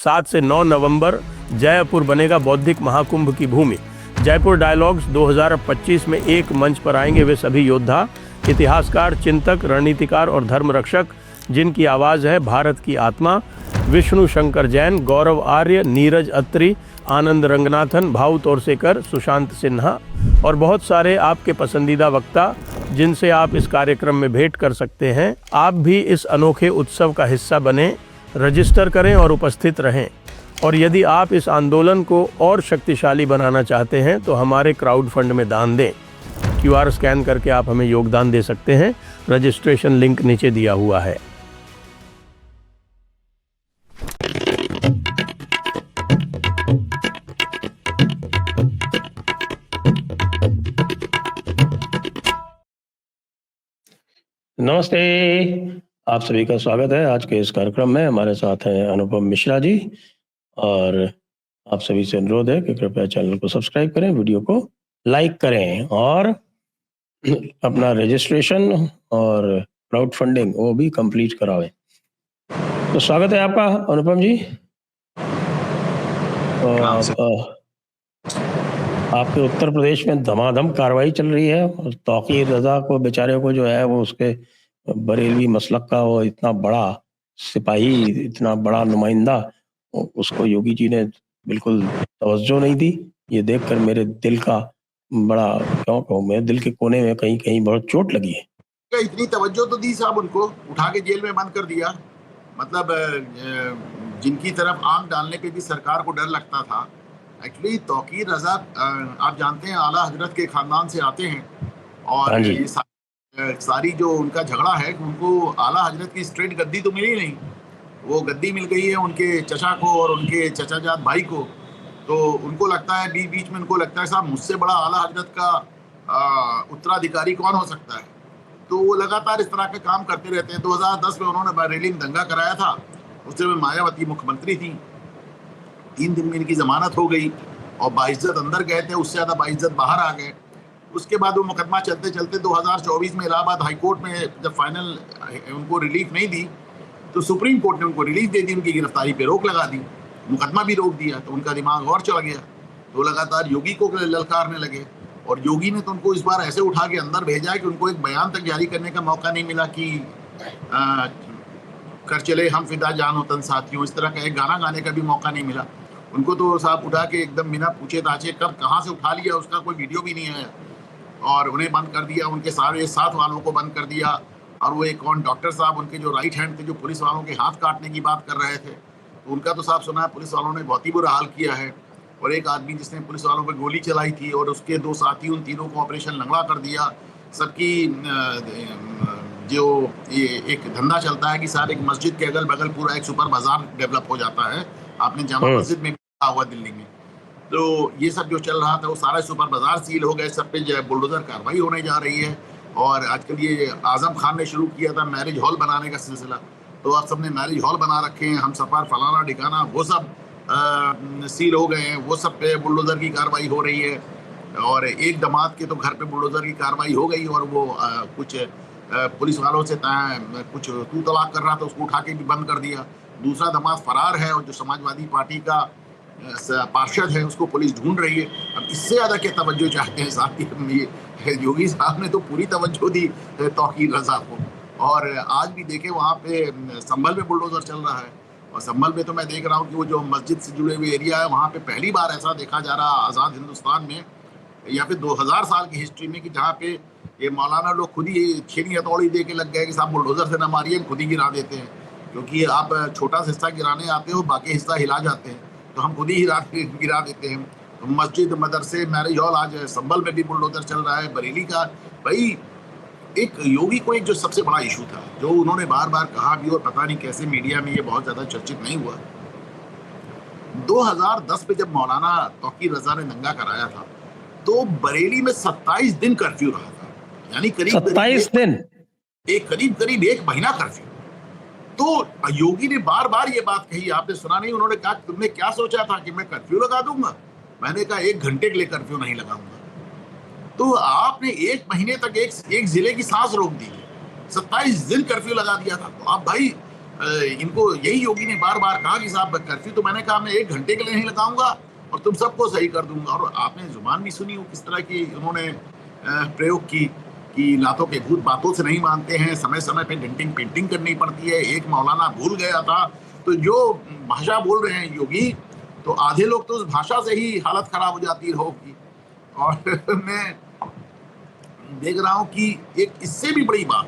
7 से 9 नवंबर जयपुर बनेगा बौद्धिक महाकुंभ की भूमि। जयपुर डायलॉग्स 2025 में एक मंच पर आएंगे वे सभी योद्धा, इतिहासकार, चिंतक, रणनीतिकार और धर्म रक्षक जिनकी आवाज़ है भारत की आत्मा। विष्णु शंकर जैन, गौरव आर्य, नीरज अत्री, आनंद रंगनाथन, भाऊ तोरसेकर, सुशांत सिन्हा और बहुत सारे आपके पसंदीदा वक्ता जिनसे आप इस कार्यक्रम में भेंट कर सकते हैं। आप भी इस अनोखे उत्सव का हिस्सा बने, रजिस्टर करें और उपस्थित रहें। और यदि आप इस आंदोलन को और शक्तिशाली बनाना चाहते हैं तो हमारे क्राउड फंड में दान दें। QR स्कैन करके आप हमें योगदान दे सकते हैं। रजिस्ट्रेशन लिंक नीचे दिया हुआ है। नमस्ते, आप सभी का स्वागत है आज के इस कार्यक्रम में। हमारे साथ हैं अनुपम मिश्रा जी और आप सभी से अनुरोध है कि कृपया चैनल को सब्सक्राइब करें, वीडियो को लाइक करें और अपना रजिस्ट्रेशन और क्राउड फंडिंग वो भी कंप्लीट करावें। तो स्वागत है आपका अनुपम जी। आपके उत्तर प्रदेश में धमाधम कार्रवाई चल रही है और तौकीर रजा को बेचारे को जो है वो उसके बरेलवी मसलक का वो इतना बड़ा सिपाही, इतना बड़ा नुमाइंदा, उसको योगी जी ने बिल्कुल तवज्जो नहीं दी। ये देखकर मेरे दिल का बड़ा, क्यों कहूँ, मेरे दिल के कोने में कहीं कहीं बहुत चोट लगी है। इतनी तवज्जो तो दी साहब, उनको उठा के जेल में बंद कर दिया। मतलब जिनकी तरफ आंख डालने पे भी सरकार को डर लगता था। एक्चुअली तौकीर रजा आप जानते हैं आला हजरत के खानदान से आते हैं और ये सारी जो उनका झगड़ा है, उनको आला हजरत की स्ट्रेट गद्दी तो मिली नहीं, वो गद्दी मिल गई है उनके चचा को और उनके चचाजाद भाई को। तो उनको लगता है बीच में उनको लगता है साहब मुझसे बड़ा आला हजरत का उत्तराधिकारी कौन हो सकता है। तो वो लगातार इस तरह के काम करते रहते हैं। 2010 में उन्होंने बरेली में दंगा कराया था, उस समय मायावती मुख्यमंत्री थी। 3 दिन में इनकी जमानत हो गई और बाइज्जत अंदर गए थे, उससे ज़्यादा बाइज्जत बाहर आ गए। उसके बाद वो मुकदमा चलते चलते 2024 में इलाहाबाद हाई कोर्ट में जब फाइनल उनको रिलीफ नहीं दी तो सुप्रीम कोर्ट ने उनको रिलीफ दे दी, उनकी गिरफ्तारी पे रोक लगा दी, मुकदमा भी रोक दिया। तो उनका दिमाग और चल गया, तो लगातार योगी को ललकारने लगे और योगी ने तो उनको इस बार ऐसे उठा के अंदर भेजा कि उनको एक बयान तक जारी करने का मौका नहीं मिला कि कर चले हम फिदा जान वतन साथियों, इस तरह का एक गाना गाने का भी मौका नहीं मिला उनको। तो साहब उठा के एकदम बिना पूछे ताछे कब कहाँ से उठा लिया उसका कोई वीडियो भी नहीं है और उन्हें बंद कर दिया, उनके सारे साथ वालों को बंद कर दिया। और वो एक कौन डॉक्टर साहब उनके जो राइट हैंड थे, जो पुलिस वालों के हाथ काटने की बात कर रहे थे, तो उनका तो साहब सुना है पुलिस वालों ने बहुत ही बुरा हाल किया है। और एक आदमी जिसने पुलिस वालों पर गोली चलाई थी और उसके 2 साथी, उन तीनों को ऑपरेशन लंगड़ा कर दिया। सबकी जो ये एक धंधा चलता है कि सारे एक मस्जिद के अगल बगल पूरा एक सुपर बाजार डेवलप हो जाता है। आपने जामा मस्जिद में देखा हुआ दिल्ली में, तो ये सब जो चल रहा था वो सारा सुपर बाजार सील हो गए, सब पे बुलडोजर कार्रवाई होने जा रही है। और आजकल ये आजम खान ने शुरू किया था मैरिज हॉल बनाने का सिलसिला, तो आप सबने मैरिज हॉल बना रखे हैं, हम सफर फलाना ठिकाना, वो सब सील हो गए हैं, वो सब पे बुलडोजर की कार्रवाई हो रही है। और एक दामाद के तो घर पे बुलडोजर की कार्रवाई हो गई और वो कुछ पुलिस वालों से कुछ तू तलाक कर रहा था, उसको उठा के भी बंद कर दिया। दूसरा दामाद फरार है और जो समाजवादी पार्टी का पार्षद है उसको पुलिस ढूंढ रही है। अब इससे ज़्यादा क्या तवज्जो चाहते हैं साहब? ये योगी साहब ने तो पूरी तवज्जो दी तौकीर रजा को। और आज भी देखे वहाँ पे संभल में बुलडोजर चल रहा है और संभल में तो मैं देख रहा हूँ कि वो जो मस्जिद से जुड़े हुए एरिया है वहाँ पे पहली बार ऐसा देखा जा रहा आज़ाद हिंदुस्तान में या फिर 2000 साल की हिस्ट्री में कि जहाँ पे ये मौलाना लोग खुद ही छेनी हथौड़ी दे के लग गए कि साहब बुलडोजर से ना मारिए, खुद ही गिरा देते हैं, क्योंकि आप छोटा सा हिस्सा गिराने आते हो, बाकी हिस्सा हिला जाते हैं, तो हम खुद ही गिरा देते हैं। तो मस्जिद, मदरसे, मैरिज हॉल, आज संभल में भी बुलडोजर चल रहा है, बरेली का। भाई एक योगी को एक जो सबसे बड़ा इशू था, जो उन्होंने बार बार कहा भी और पता नहीं कैसे मीडिया में ये बहुत ज़्यादा चर्चित नहीं हुआ। 2010 में जब मौलाना तौकीर रजा ने दंगा कराया था तो बरेली में 27 दिन कर्फ्यू रहा था, यानी करीब 27 दिन, करीब 1 महीना कर्फ्यू। तो योगी ने बार बार ये बात कही, आपने सुना नहीं? उन्होंने कहा तुमने क्या सोचा था कि मैं कर्फ्यू लगा दूंगा? मैंने कहा 1 घंटे के लिए कर्फ्यू नहीं लगाऊंगा। तो आपने 1 महीने तक एक जिले की सांस रोक दी, 27 दिन कर्फ्यू लगा दिया था। तो आप भाई इनको यही योगी ने बार बार कहा कि साहब कर्फ्यू तो मैंने कहा मैं 1 घंटे के लिए नहीं लगाऊंगा और तुम सबको सही कर दूंगा। और आपने जुबान भी सुनी हो किस तरह की उन्होंने प्रयोग की कि लातों के भूत बातों से नहीं मानते हैं, समय समय पे डेंटिंग पेंटिंग करनी पड़ती है। एक मौलाना भूल गया था, तो जो भाषा बोल रहे हैं योगी, तो आधे लोग तो उस भाषा से ही हालत खराब हो जाती है लोगों की। और मैं देख रहा हूं कि एक इससे भी बड़ी बात,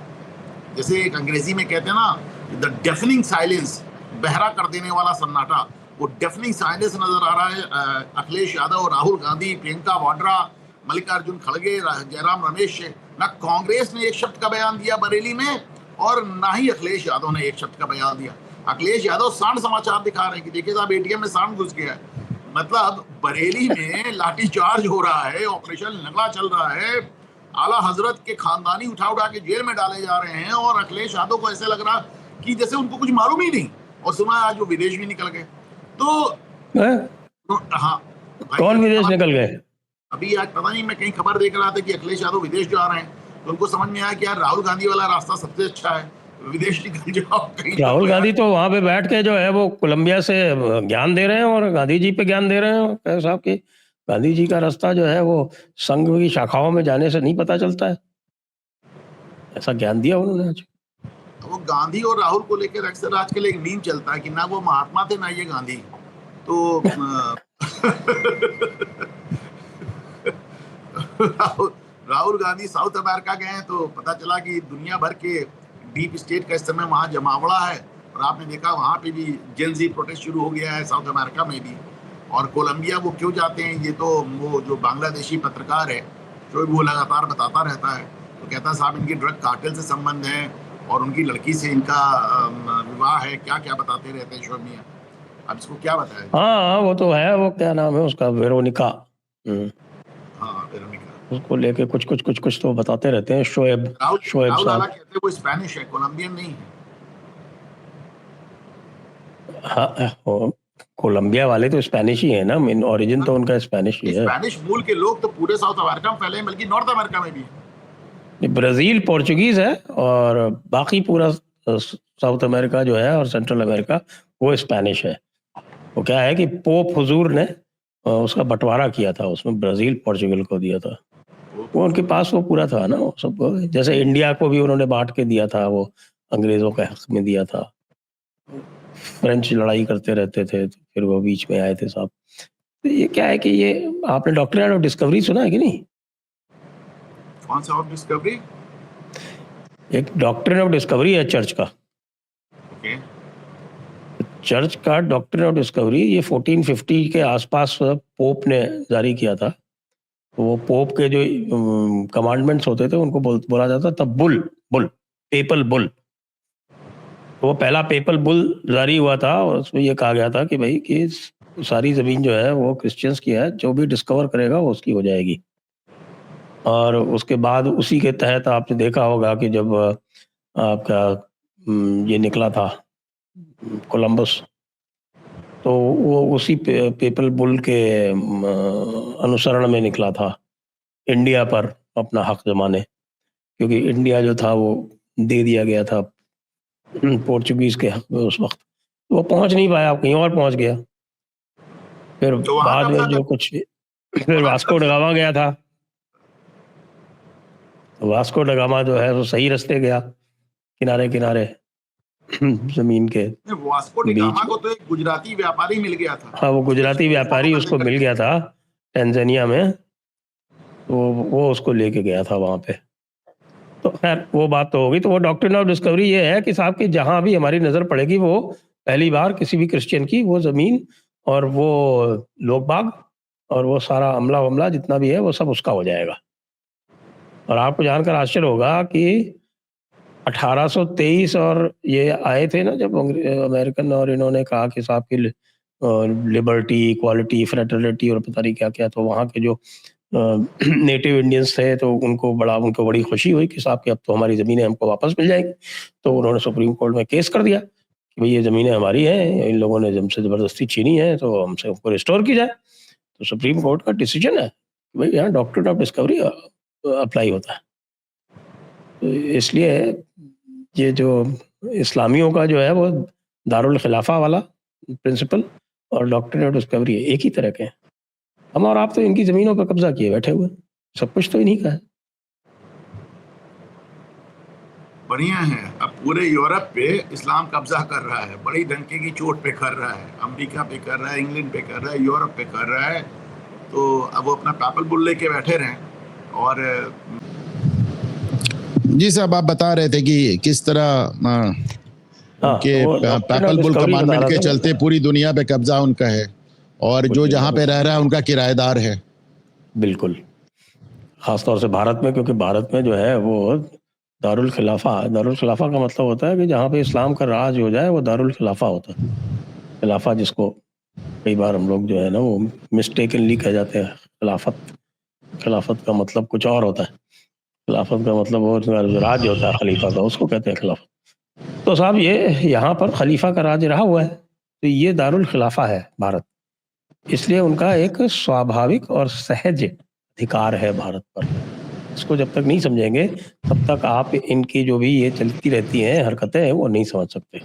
जैसे एक अंग्रेजी में कहते हैं ना, द डेफनिंग साइलेंस, बहरा कर देने वाला सन्नाटा, वो डेफनिंग साइलेंस नजर आ रहा है अखिलेश यादव, राहुल गांधी, प्रियंका वाड्रा, मल्लिकार्जुन खड़गे, जयराम रमेश। ना कांग्रेस ने एक शब्द का बयान दिया बरेली में और ना ही अखिलेश यादव ने एक शब्द का बयान दिया। अखिलेश यादव सांड समाचार दिखा रहे हैं कि देखिए साहब एटीएम में सांड घुस गया है। मतलब बरेली में लाठीचार्ज हो रहा है, ऑपरेशन नगला चल रहा है, आला हजरत के खानदानी उठा उठा के जेल में डाले जा रहे हैं और अखिलेश यादव को ऐसे लग रहा कि जैसे उनको कुछ मालूम ही नहीं। और सुना आज वो विदेश भी निकल गए। तो हाँ भाई, कौन विदेश निकल गए? अभी आज पता नहीं, मैं कहीं खबर देख रहा था कि अखिलेश यादव विदेश जा रहे हैं, तो उनको समझ में आया कि यार राहुल गांधी वाला रास्ता सबसे अच्छा है, विदेश निकल जाओ कहीं। राहुल गांधी तो वहां पे बैठ के जो है वो कोलंबिया से ज्ञान दे रहे हैं और गांधी जी पे ज्ञान दे रहे हैं साहब की। गांधी जी का रास्ता जो है वो संघ की शाखाओं में जाने से नहीं पता चलता है, ऐसा ज्ञान दिया उन्होंने आज। वो गांधी और राहुल को लेकर अक्सर आजकल एक मीम चलता है कि ना वो महात्मा थे ना ये गांधी। तो राहुल गांधी साउथ अमेरिका गए हैं तो पता चला कि दुनिया भर के डीप स्टेट का इस समय वहां जमावड़ा है। और आपने देखा वहां पे भी जेन-ज़ी प्रोटेस्ट शुरू हो गया है, साउथ अमेरिका में भी। और कोलंबिया वो क्यों जाते हैं, ये तो वो जो बांग्लादेशी पत्रकार है जो वो लगातार बताता रहता है, तो कहता है साहब इनकी ड्रग कार्टेल से संबंध है और उनकी लड़की से इनका विवाह है, क्या क्या बताते रहते हैं शोएब मियां। अब इसको क्या बताया? हाँ वो तो है, वो क्या नाम है उसका, वेरोनिका। हाँ वेरोनिका, उसको लेके कुछ तो बताते रहते हैं शोएब राहुल साहब। कहते हैं वो स्पेनिश है, कोलंबियन नहीं है। हाँ कोलंबिया वाले तो स्पेनिश ही है ना, मेन ओरिजिन तो उनका स्पेनिश ही है। स्पेनिश मूल के लोग तो पूरे साउथ अमेरिका में फैले हैं, बल्कि नॉर्थ अमेरिका में भी है। ब्राजील पोर्चुगीज है और बाकी पूरा साउथ अमेरिका जो है और सेंट्रल अमेरिका वो स्पेनिश है। वो क्या है कि पोप हुजूर ने उसका बंटवारा किया था, उसमें ब्राजील पोर्चुगल को दिया था। वो उनके पास वो पूरा था ना, वो सब जैसे इंडिया को भी उन्होंने बांट के दिया था, वो अंग्रेजों के हक में दिया था। फ्रेंच लड़ाई करते रहते थे तो फिर वो बीच में आए थे साहब। तो ये क्या है कि ये आपने डॉक्ट्रिन ऑफ डिस्कवरी सुना है कि नहीं? कौन सा ऑफ डिस्कवरी? एक डॉक्ट्रिन ऑफ डिस्कवरी है चर्च का। ओके। चर्च का डॉक्ट्रिन ऑफ डिस्कवरी ये 1450 के आसपास पोप ने जारी किया था। तो वो पोप के जो कमांडमेंट्स होते थे उनको बोला जाता था बुल पेपल बुल। तो वो पहला पेपल बुल जारी हुआ था और उसमें ये कहा गया था कि भाई कि सारी जमीन जो है वो क्रिश्चियंस की है, जो भी डिस्कवर करेगा वो उसकी हो जाएगी। और उसके बाद उसी के तहत आपने देखा होगा कि जब आपका ये निकला था कोलंबस, तो वो उसी पेपल बुल के अनुसरण में निकला था इंडिया पर अपना हक जमाने, क्योंकि इंडिया जो था वो दे दिया गया था पोर्चुगीज के हक में उस वक्त। वो पहुंच नहीं पाया, कहीं और पहुंच गया। फिर तो बाद में जो कुछ फिर वास्को डगामा गया था, तो वास्को डगामा जो है वो सही रास्ते गया, किनारे किनारे जमीन के वास्को डगामा को तो एक गुजराती व्यापारी मिल गया था। हाँ वो गुजराती व्यापारी उसको मिल गया था टैंजानिया में, तो वो उसको लेके गया था वहां पे। तो खैर वो बात तो होगी। तो वो डॉक्ट्रिन ऑफ डिस्कवरी ये है कि साहब कि जहां भी हमारी नजर पड़ेगी वो पहली बार किसी भी क्रिश्चियन की वो जमीन और वो लोग बाग और वो सारा अमला वमला जितना भी है वो सब उसका हो जाएगा। और आपको जानकर आश्चर्य होगा कि 1823 और ये आए थे ना जब अमेरिकन, और इन्होंने कहा कि साहब की लिबर्टी, इक्वालिटी, फ्रेटर्निटी और पता नहीं क्या क्या, तो वहाँ के जो नेटिव इंडियंस थे तो उनको बड़ी खुशी हुई कि साहब कि अब तो हमारी ज़मीनें हमको वापस मिल जाएंगी। तो उन्होंने सुप्रीम कोर्ट में केस कर दिया कि भाई ये ज़मीनें हमारी हैं, इन लोगों ने हमसे ज़बरदस्ती छीनी है, तो हमसे हमको रिस्टोर की जाए। तो सुप्रीम कोर्ट का डिसीजन है कि भाई यहाँ डॉक्ट्रिन ऑफ डिस्कवरी अप्लाई होता है। तो इसलिए ये जो इस्लामियों का जो है वो दारुल खिलाफा वाला प्रिंसिपल और डॉक्ट्रिन ऑफ डिस्कवरी एक ही तरह के हैं। हम और आप तो इनकी ज़मीनों पर कब्जा किए बैठे हुए, सब कुछ तो इन्हीं का है। बढ़िया है। अब पूरे यूरोप पे इस्लाम कब्जा कर रहा है, बड़ी डंके की चोट पे कर रहा है, अमेरिका पे कर रहा है, इंग्लैंड पे कर रहा है, यूरोप पे कर रहा है। तो अब वो अपना पैपल बुल लेके बैठे रहें। और जी साहब, आप बता रहे थे कि किस तरह उनके पैपल बुल कमांडमेंट के चलते पूरी दुनिया पे कब्जा उनका है और जो जहां पे रह रहा है उनका किराएदार है। बिल्कुल, खासतौर से भारत में, क्योंकि भारत में जो है वो दारुल खिलाफा का मतलब होता है कि जहाँ पे इस्लाम का राज हो जाए वो दारुल खिलाफा होता है। खिलाफा जिसको कई बार हम लोग जो है ना वो मिस्टेकनली कह जाते हैं खिलाफत का मतलब कुछ और होता है। खिलाफत का मतलब वो राज होता है खलीफा का, उसको कहते हैं खिलाफत। तो साहब ये यहाँ पर खलीफा का राज रहा हुआ है, तो ये दारुल खिलाफा है भारत, इसलिए उनका एक स्वाभाविक और सहज अधिकार है भारत पर। इसको जब तक नहीं समझेंगे तब तक आप इनकी जो भी ये चलती रहती हैं हरकतें वो नहीं समझ सकते।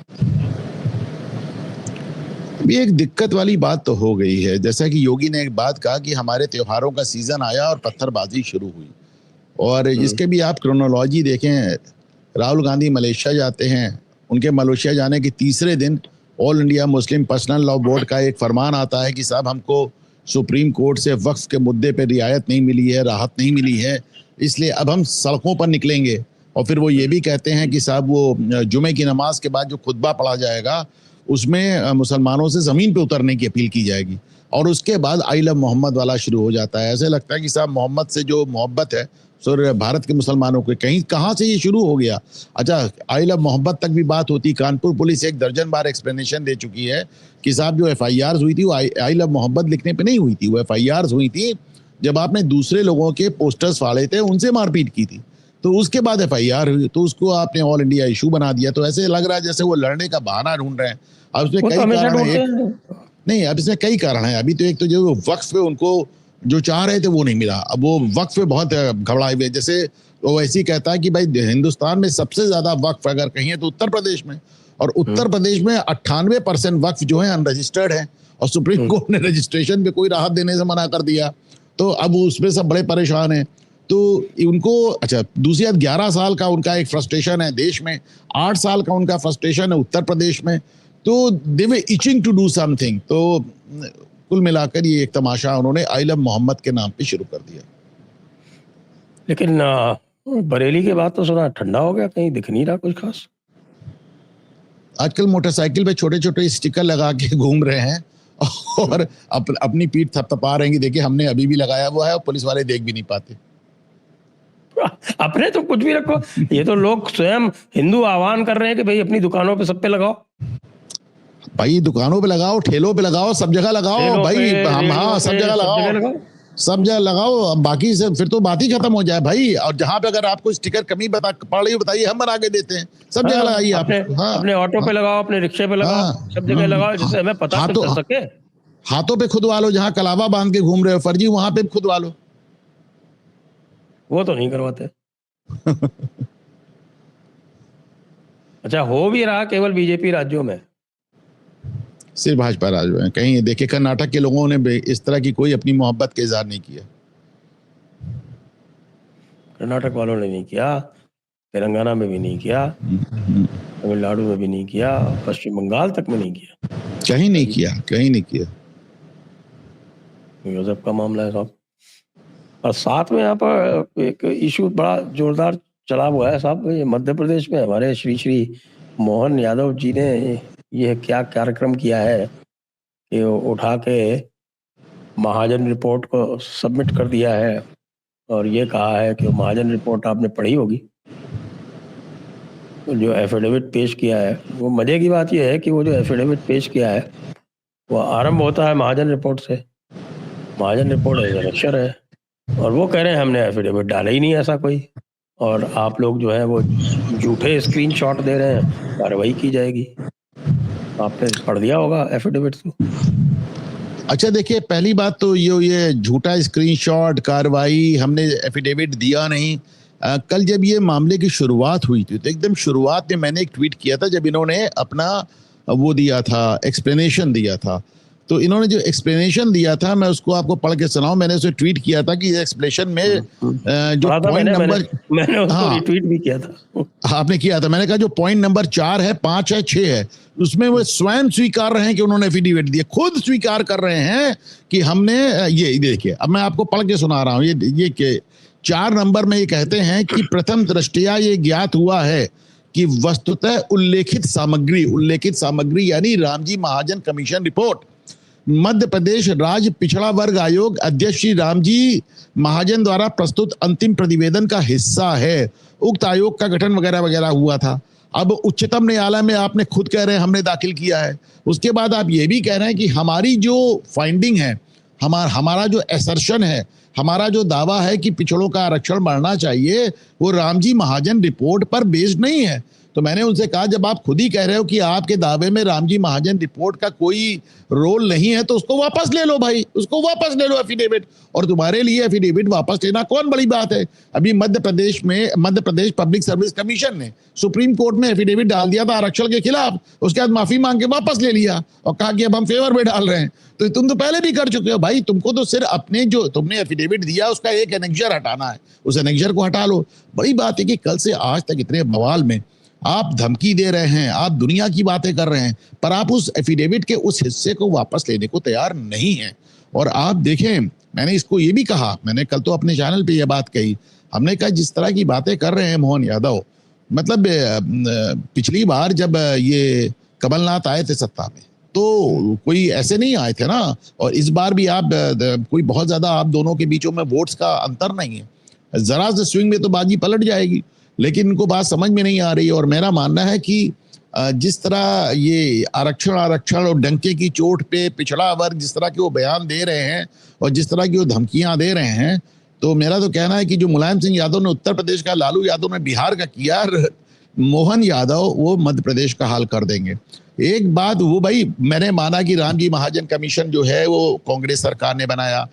ये एक दिक्कत वाली बात तो हो गई है, जैसा कि योगी ने एक बात कहा कि हमारे त्योहारों का सीजन आया और पत्थरबाजी शुरू हुई। और इसके भी आप क्रोनोलॉजी देखें, राहुल गांधी मलेशिया जाते हैं, उनके मलेशिया जाने के तीसरे दिन all India Muslim personal law board का एक फरमान आता है कि साहब हमको सुप्रीम कोर्ट से वक्फ के मुद्दे पे रियायत नहीं मिली है, राहत नहीं मिली है, इसलिए अब हम सड़कों पर निकलेंगे। और फिर वो ये भी कहते हैं कि साहब वो जुमे की नमाज के बाद जो खुतबा पढ़ा जाएगा उसमें मुसलमानों से ज़मीन पे उतरने की अपील की जाएगी। और उसके बाद आई लव मोहम्मद वाला शुरू हो जाता है। ऐसे लगता है कि साहब मोहम्मद से जो मोहब्बत है सर भारत के मुसलमानों के कहीं कहाँ से ये शुरू हो गया। अच्छा, आई लव मोहब्बत तक भी बात होती। कानपुर पुलिस एक दर्जन बार एक्सप्लेनेशन दे चुकी है कि साहब जो FIRs हुई थी वो आई लव मोहब्बत लिखने पे नहीं हुई थी, वो FIRs हुई थी जब आपने दूसरे लोगों के पोस्टर्स फाड़े थे, उनसे मारपीट की थी, तो उसके बाद FIR हुई, तो उसको आपने ऑल इंडिया इशू बना दिया। तो ऐसे लग रहा है जैसे वो लड़ने का बहाना ढूंढ रहे हैं। अब इसमें कई कारण है। नहीं, अब इसमें कई कारण है। अभी तो एक तो जो वक्फ पे उनको जो चाह रहे थे वो नहीं मिला, अब वो वक्फ पे बहुत घबराए हुए। जैसे वो ऐसे ही कहता है कि भाई हिंदुस्तान में सबसे ज्यादा वक्फ अगर कहीं है तो उत्तर प्रदेश में, और उत्तर प्रदेश में 98% वक्फ जो है अनरजिस्टर्ड है और सुप्रीम कोर्ट ने रजिस्ट्रेशन पे कोई राहत देने से मना कर दिया। तो अब उसमें सब बड़े परेशान हैं। तो उनको अच्छा, दूसरी बात 11 साल का उनका एक फ्रस्ट्रेशन है देश में, 8 साल का उनका फ्रस्ट्रेशन है उत्तर प्रदेश में। तो दे वे इचिंग टू डू समथिंग। तो कुल मिलाकर ये एक तमाशा उन्होंने आई लव मोहम्मद के नाम पे शुरू कर दिया। लेकिन बरेली के बाद तो सुना ठंडा हो गया, कहीं दिख नहीं रहा कुछ खास। आजकल मोटरसाइकिल पे छोटे छोटे स्टिकर लगा के घूम रहे हैं और अपनी पीठ थपथपा रहे हैं कि देखिए हमने अभी भी लगाया हुआ है, और पुलिस वाले देख भी नहीं पाते। अपने तो कुछ भी रखो, ये तो लोग स्वयं हिंदू आह्वान कर रहे हैं कि भाई अपनी दुकानों पे सब पे लगाओ। भाई दुकानों पे लगाओ, ठेलों पे लगाओ, सब जगह लगाओ भाई। हाँ, सब जगह लगाओ, सब जगह लगाओ। बाकी से फिर तो बात ही खत्म हो जाए भाई। और जहाँ पे अगर आपको स्टिकर कमी पड़ रही बताइए, हम बना के देते हैं। सब जगह लगाइए आप। अपने ऑटो पे लगाओ, अपने रिक्शे पे लगाओ, सब जगह लगाओ, जिससे हमें पता चल सके। हाथों पे खुदवा लो, जहाँ कलावा बांध के घूम रहे हो फर्जी, वहां पे खुदवा लो। वो तो नहीं करवाते। अच्छा, हो भी रहा केवल बीजेपी राज्यों में, सिर्फ भाजपा राज्यों में। कहीं देखिए कर्नाटक के लोगों ने इस तरह की कोई अपनी मोहब्बत का इजहार नहीं किया। कर्नाटक वालों ने नहीं किया, तेलंगाना में भी नहीं किया, तमिलनाडु में भी नहीं किया, पश्चिम बंगाल तक में नहीं किया, कहीं नहीं किया, कहीं नहीं किया। गजब का मामला है साहब। और साथ में यहाँ पर एक इशू बड़ा जोरदार चला हुआ है साहब, ये मध्य प्रदेश में हमारे श्री मोहन यादव जी ने ये क्या कार्यक्रम किया है कि उठा के महाजन रिपोर्ट को सबमिट कर दिया है और ये कहा है कि महाजन रिपोर्ट आपने पढ़ी होगी। तो जो एफिडेविट पेश किया है, वो मजे की बात यह है कि वो जो एफिडेविट पेश किया है वो आरंभ होता है महाजन रिपोर्ट से। महाजन रिपोर्ट अक्षर है और वो कह रहे हैं हमने एफिडेविट डाला ही नहीं ऐसा कोई, और आप लोग जो है वो झूठे स्क्रीनशॉट दे रहे हैं, कार्रवाई की जाएगी। आपने पढ़ दिया होगा एफिडेविट को। अच्छा देखिए, पहली बात तो ये झूठा स्क्रीनशॉट, कार्रवाई, हमने एफिडेविट दिया नहीं। कल जब ये मामले की शुरुआत हुई थी तो एकदम शुरुआत में मैंने एक ट्वीट किया था, जब इन्होंने अपना वो दिया था, एक्सप्लेनेशन दिया था। तो इन्होंने जो एक्सप्लेनेशन दिया था, मैं उसको आपको पढ़ के सुनाऊं। मैंने उसे ट्वीट किया था कि एक्सप्लेनेशन में जो पॉइंट नंबर, मैंने उसको हाँ, रिट्वीट भी किया था। आपने किया था। मैंने कहा जो पॉइंट नंबर 4 है, 5 है, 6 है, उसमें वो स्वयं स्वीकार रहे हैं कि उन्होंने एफिडेविट दिए, खुद स्वीकार कर रहे हैं कि हमने ये देखिए, अब मैं आपको पढ़ के सुना रहा हूँ। ये के 4 नंबर में ये कहते हैं कि प्रथम दृष्टया ये ज्ञात हुआ है कि वस्तुतः उल्लेखित सामग्री यानी रामजी महाजन कमीशन रिपोर्ट मध्य प्रदेश राज्य पिछड़ा वर्ग आयोग अध्यक्ष श्री रामजी महाजन द्वारा प्रस्तुत अंतिम प्रतिवेदन का हिस्सा है। उक्त आयोग का गठन वगैरह वगैरह हुआ था। अब उच्चतम न्यायालय में आपने खुद कह रहे हैं हमने दाखिल किया है। उसके बाद आप ये भी कह रहे हैं कि हमारी जो फाइंडिंग है, हमारा जो असर्शन है, हमारा जो दावा है कि पिछड़ों का आरक्षण बढ़ना चाहिए, वो रामजी महाजन रिपोर्ट पर बेस्ड नहीं है। तो मैंने उनसे कहा, जब आप खुद ही कह रहे हो कि आपके दावे में रामजी महाजन रिपोर्ट का कोई रोल नहीं है, तो उसको वापस ले लो भाई, उसको वापस ले लो एफिडेविट। और तुम्हारे लिए एफिडेविट वापस लेना कौन बड़ी बात है। अभी Madhya Pradesh public service commission ने सुप्रीम कोर्ट में एफिडेविट डाल दिया था आरक्षण के खिलाफ, उसके बाद माफी मांग के वापस ले लिया और कहा कि अब हम फेवर में डाल रहे हैं। तो तुम तो पहले भी कर चुके हो भाई। तुमको तो सिर्फ अपने जो तुमने एफिडेविट दिया उसका एक एनेक्जर हटाना है, उस एनेक्जर को हटा लो। बड़ी बात है कि कल से आज तक इतने बवाल में आप धमकी दे रहे हैं, आप दुनिया की बातें कर रहे हैं, पर आप उस एफिडेविट के उस हिस्से को वापस लेने को तैयार नहीं है। और आप देखें, मैंने इसको ये भी कहा, मैंने कल तो अपने चैनल पे ये बात कही, हमने कहा जिस तरह की बातें कर रहे हैं मोहन यादव, मतलब पिछली बार जब ये कमलनाथ आए थे सत्ता में तो कोई ऐसे नहीं आए थे ना, और इस बार भी आप कोई बहुत ज्यादा आप दोनों के बीचों में वोट्स का अंतर नहीं है, जरा से स्विंग में तो बाजी पलट जाएगी। लेकिन इनको बात समझ में नहीं आ रही। और मेरा मानना है कि जिस तरह ये आरक्षण और डंके की चोट पे पिछड़ा वर्ग जिस तरह के वो बयान दे रहे हैं और जिस तरह की वो धमकियां दे रहे हैं, तो मेरा तो कहना है कि जो मुलायम सिंह यादव ने उत्तर प्रदेश का, लालू यादव ने बिहार का किया, मोहन यादव वो मध्य प्रदेश का हाल कर देंगे। एक बात वो भाई, मैंने माना कि रामजी महाजन कमीशन जो है वो कांग्रेस सरकार ने बनाया,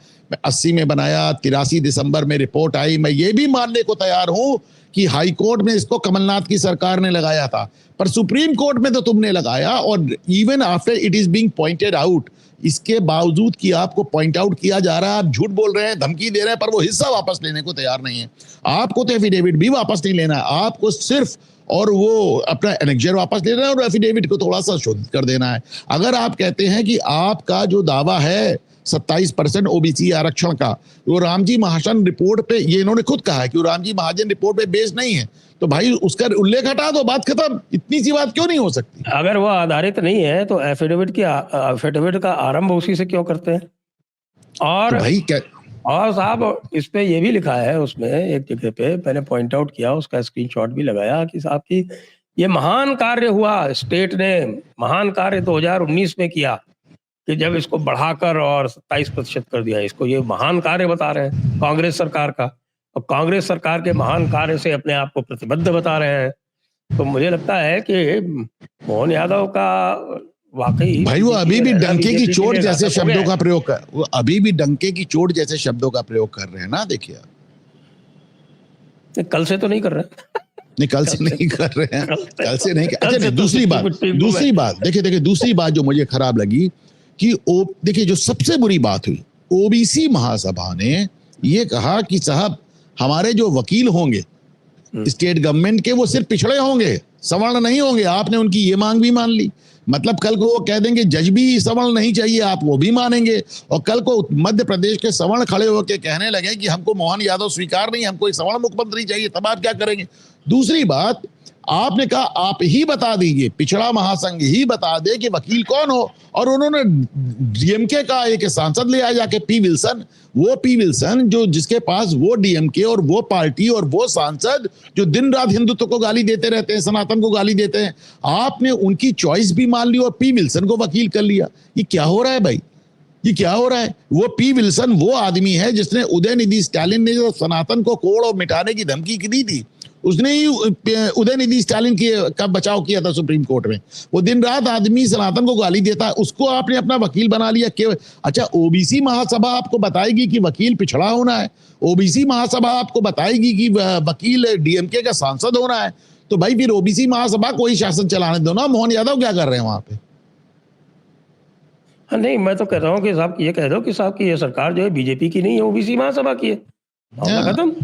80 में बनाया, 83 दिसंबर में रिपोर्ट आई। मैं ये भी मानने को तैयार हूं कि हाई कोर्ट में इसको कमलनाथ की सरकार ने लगाया था, पर सुप्रीम कोर्ट में तो तुमने लगाया। और even after it is being pointed out, इसके बावजूद कि आपको पॉइंट आउट किया जा रहा है, आप झूठ बोल रहे हैं, धमकी दे रहे हैं, पर वो हिस्सा वापस लेने को तैयार नहीं है। आपको तो एफिडेविट भी वापस नहीं लेना है, आपको सिर्फ और वो अपना एनेक्जर वापस लेना है और एफिडेविट को थोड़ा सा शोधित कर देना है। अगर आप कहते हैं कि आपका जो दावा है 27% ओबीसी आरक्षण का, वो रामजी महाजन रिपोर्ट पे, ये इन्होंने खुद कहा है कि वो रामजी महाजन रिपोर्ट पे बेस्ड नहीं है, तो भाई उसका उल्लेख हटा दो, बात खत्म। इतनी सी बात क्यों नहीं हो सकती? अगर वो आधारित नहीं है तो एफिडेविट का आरंभ उसी से क्यों करते हैं? और तो भाई क्या, और साहब इस पे ये भी लिखा है, उसमें एक जगह पे मैंने पॉइंट आउट किया, उसका स्क्रीनशॉट भी लगाया कि साहब की ये महान कार्य हुआ, स्टेट ने महान कार्य 2019 में किया कि जब इसको बढ़ाकर और 27% कर दिया। इसको ये महान कार्य बता रहे हैं कांग्रेस सरकार का, और कांग्रेस सरकार के महान कार्य से अपने आप को प्रतिबद्ध बता रहे हैं। तो मुझे लगता है कि मोहन यादव का वाकई भाई वो अभी भी डंके की चोट जैसे शब्दों का प्रयोग कर, वो अभी भी डंके की चोट जैसे शब्दों का प्रयोग कर रहे हैं ना। देखिए कल से तो नहीं कर रहे, नहीं कल से नहीं कर रहे हैं, कल से नहीं। अच्छा, दूसरी बात देखिए दूसरी बात जो मुझे खराब लगी कि देखिए जो सबसे बुरी बात हुई, ओबीसी महासभा ने ये कहा कि साहब हमारे जो वकील होंगे स्टेट गवर्नमेंट के, वो सिर्फ पिछड़े होंगे, सवर्ण नहीं होंगे। आपने उनकी ये मांग भी मान ली, मतलब कल को वो कह देंगे जज भी सवर्ण नहीं चाहिए, आप वो भी मानेंगे। और कल को मध्य प्रदेश के सवर्ण खड़े होकर कहने लगे कि हमको मोहन यादव स्वीकार नहीं, हमको एक सवर्ण मुख्यमंत्री चाहिए, तब आप क्या करेंगे? दूसरी बात, आपने कहा आप ही बता दीजिए, पिछड़ा महासंघ ही बता दे कि वकील कौन हो, और उन्होंने डीएमके का एक सांसद ले आया जाके, पी विल्सन जो जिसके पास वो डीएमके और वो पार्टी और वो सांसद जो दिन रात हिंदुत्व को गाली देते रहते हैं, सनातन को गाली देते हैं, आपने उनकी चॉइस भी मान ली और पी विल्सन को वकील कर लिया। ये क्या हो रहा है भाई? ये क्या हो रहा है? वो पी विल्सन वो आदमी है जिसने उदयनिधि स्टालिन ने जो सनातन को कोड़ और मिटाने की धमकी दी थी, उसने ही उदयनिधि स्टालिन का बचाव किया था सुप्रीम कोर्ट में। वो दिन रात आदमी सनातन को गाली देता है, उसको आपने अपना वकील बना लिया। अच्छा, ओबीसी महासभा आपको बताएगी कि वकील पिछड़ा होना है, ओबीसी महासभा आपको बताएगी कि वकील डीएमके का सांसद होना है, तो भाई फिर ओबीसी महासभा को ही शासन चलाने दो ना। मोहन यादव क्या कर रहे हैं वहां पे? हाँ, नहीं, मैं तो कह रहा हूँ कि साहब ये कह दो कि साहब की ये सरकार जो है बीजेपी की नहीं है, ओबीसी महासभा की है, मामला खत्म।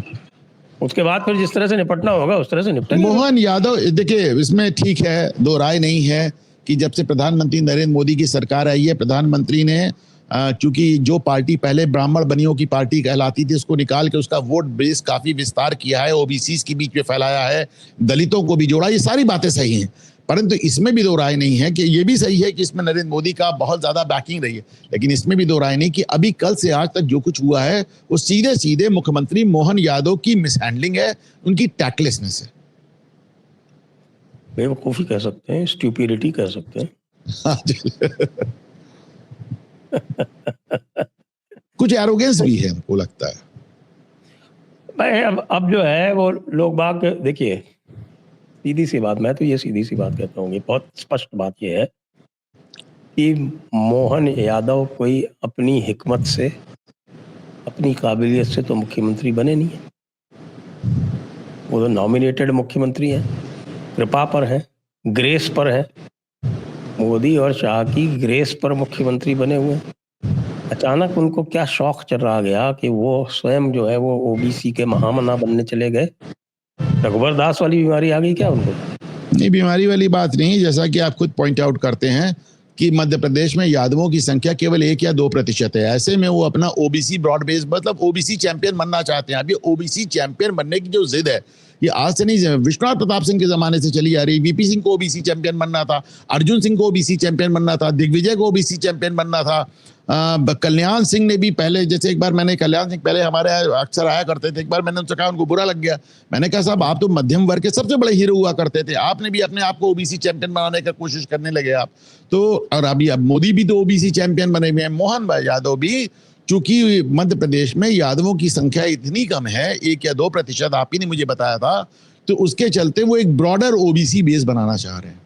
उसके बाद फिर जिस तरह से निपटना होगा उस तरह से निपटेंगे। मोहन यादव, देखिए इसमें ठीक है, दो राय नहीं है कि जब से प्रधानमंत्री नरेंद्र मोदी की सरकार आई है, प्रधानमंत्री ने चूंकि जो पार्टी पहले ब्राह्मण बनियों की पार्टी कहलाती थी उसको निकाल के उसका वोट बेस काफी विस्तार किया है, ओबीसी के बीच में फैलाया है, दलितों को भी जोड़ा, ये सारी बातें सही हैं। परंतु इसमें भी दो राय नहीं है कि ये भी सही है कि इसमें नरेंद्र मोदी का बहुत ज्यादा बैकिंग रही है, लेकिन इसमें भी दो राय नहीं कि अभी कल से आज तक जो कुछ हुआ है वो सीधे सीधे मुख्यमंत्री मोहन यादव की मिसहैंडलिंग है, उनकी टैक्टलेसनेस है। बेवकूफी कह सकते हैं, स्टूपिडिटी कह सकते हैं। कुछ एरोगेंस भी है हमको लगता है। भाई अब जो है वो लोग बाग, देखिए सीधी सी बात, मैं तो ये सीधी सी बात कहता हूँ, बहुत स्पष्ट बात ये है कि मोहन यादव कोई अपनी हिकमत से, अपनी काबिलियत से तो मुख्यमंत्री बने नहीं है। वो तो नॉमिनेटेड मुख्यमंत्री हैं, कृपा पर हैं, ग्रेस पर है। मोदी और शाह की ग्रेस पर मुख्यमंत्री बने हुए हैं। अचानक उनको क्या शौक चल रहा गया कि वो स्वयं जो है वो ओबीसी के महामना बनने चले गए। रघुवर दास वाली बीमारी आ गई क्या उनको? नहीं, बीमारी वाली बात नहीं, जैसा कि आप खुद पॉइंट आउट करते हैं कि मध्य प्रदेश में यादवों की संख्या केवल 1 या 2% है। ऐसे में वो अपना ओबीसी ब्रॉड बेस, मतलब ओबीसी चैंपियन बनना चाहते हैं। अभी ओबीसी चैंपियन बनने की जो जिद है ये आज से नहीं, विश्वनाथ प्रताप सिंह के जमाने से चली आ रही। वीपी सिंह को ओबीसी चैंपियन बनना था, अर्जुन सिंह को ओबीसी चैंपियन बनना था, दिग्विजय को ओबीसी चैंपियन बनना था, कल्याण सिंह ने भी पहले, जैसे एक बार मैंने, कल्याण सिंह पहले हमारे अक्सर आया करते थे, एक बार मैंने उनसे कहा, उनको बुरा लग गया। मैंने कहा साहब आप तो मध्यम वर्ग के सबसे बड़े हीरो हुआ करते थे, आपने भी अपने आप को ओबीसी चैंपियन बनाने का कोशिश करने लगे आप तो। और अभी अब मोदी भी तो ओबीसी चैंपियन बने हुए हैं, मोहन भाई यादव भी। चूंकि मध्य प्रदेश में यादवों की संख्या इतनी कम है, 1 या 2%, आप ही ने मुझे बताया था, तो उसके चलते वो एक ब्रॉडर ओबीसी बेस बनाना चाह रहे हैं।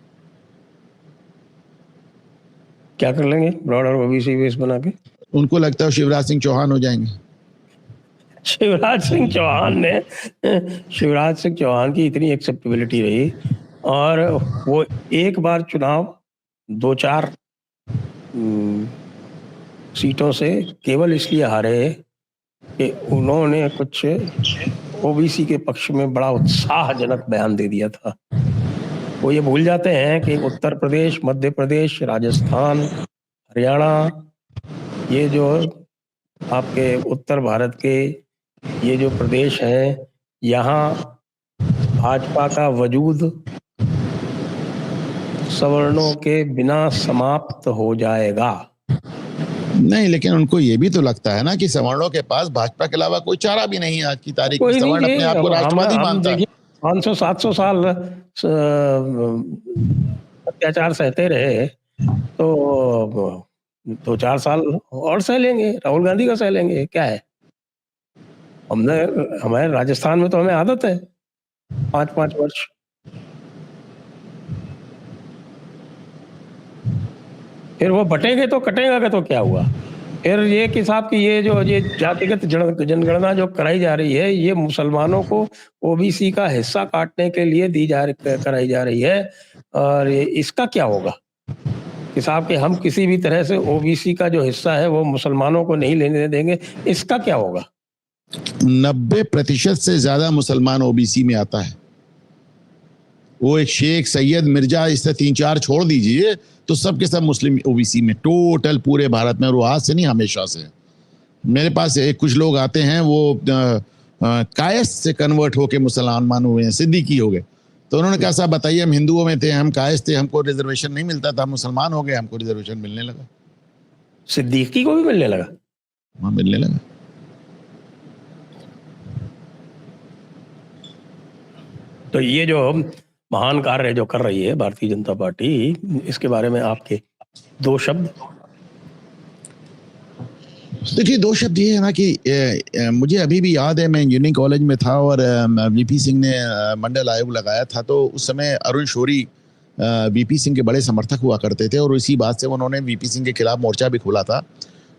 क्या कर लेंगे ब्रॉडर ओबीसी बेस बना के? उनको लगता है शिवराज सिंह चौहान हो जाएंगे। शिवराज सिंह चौहान की इतनी एक्सेप्टेबिलिटी रही, और वो एक बार चुनाव 2-4 सीटों से केवल इसलिए हारे कि उन्होंने कुछ ओबीसी के पक्ष में बड़ा उत्साहजनक बयान दे दिया था। वो ये भूल जाते हैं कि उत्तर प्रदेश, मध्य प्रदेश, राजस्थान, हरियाणा, ये जो आपके उत्तर भारत के ये जो प्रदेश हैं, यहाँ भाजपा का वजूद सवर्णों के बिना समाप्त हो जाएगा। नहीं, लेकिन उनको ये भी तो लगता है ना कि सवर्णों के पास भाजपा के अलावा कोई चारा भी नहीं है आज की तारीख में। सवर्ण अपने आप को राष्ट्रवादी मानता है। 500-700 साल अत्याचार सहते रहे, तो 2-4 साल और सह लेंगे, राहुल गांधी का सह लेंगे, क्या है। हमारे राजस्थान में तो हमें आदत है 5-5 वर्ष। फिर वो बटेंगे तो कटेगा, तो क्या हुआ। फिर ये कि साहब की ये जो ये जातिगत जनगणना जो कराई जा रही है, ये मुसलमानों को ओबीसी का हिस्सा काटने के लिए कराई जा रही है, और इसका क्या होगा कि साहब कि हम किसी भी तरह से ओबीसी का जो हिस्सा है वो मुसलमानों को नहीं लेने देंगे, इसका क्या होगा। 90% से ज्यादा मुसलमान ओबीसी में आता है। वो एक शेख, सैयद, मिर्जा, इससे 3-4 छोड़ दीजिए तो सब के सब मुस्लिम ओबीसी में, टोटल पूरे भारत में। और आज से नहीं, हमेशा से। मेरे पास कुछ लोग आते हैं, वो कायस्थ से कन्वर्ट होके मुसलमान हुए हैं, सिद्दीकी हो गए। तो उन्होंने कहा साहब बताइए, हम हिंदुओं में थे, हम कायस्थ थे, हमको रिजर्वेशन नहीं मिलता था, मुसलमान हो गए, हमको रिजर्वेशन मिलने लगा। सिद्दीकी को भी मिलने लगा? हाँ, मिलने लगा। तो ये जो महान कार्य जो कर रही है भारतीय जनता पार्टी, इसके बारे में आपके 2 शब्द। देखिए, 2 शब्द ये है ना कि मुझे अभी भी याद है, मैं इंजीनियरिंग कॉलेज में था और वीपी सिंह ने मंडल आयोग लगाया था, तो उस समय अरुण शौरी वीपी सिंह के बड़े समर्थक हुआ करते थे और इसी बात से उन्होंने वीपी सिंह के खिलाफ मोर्चा भी खोला था।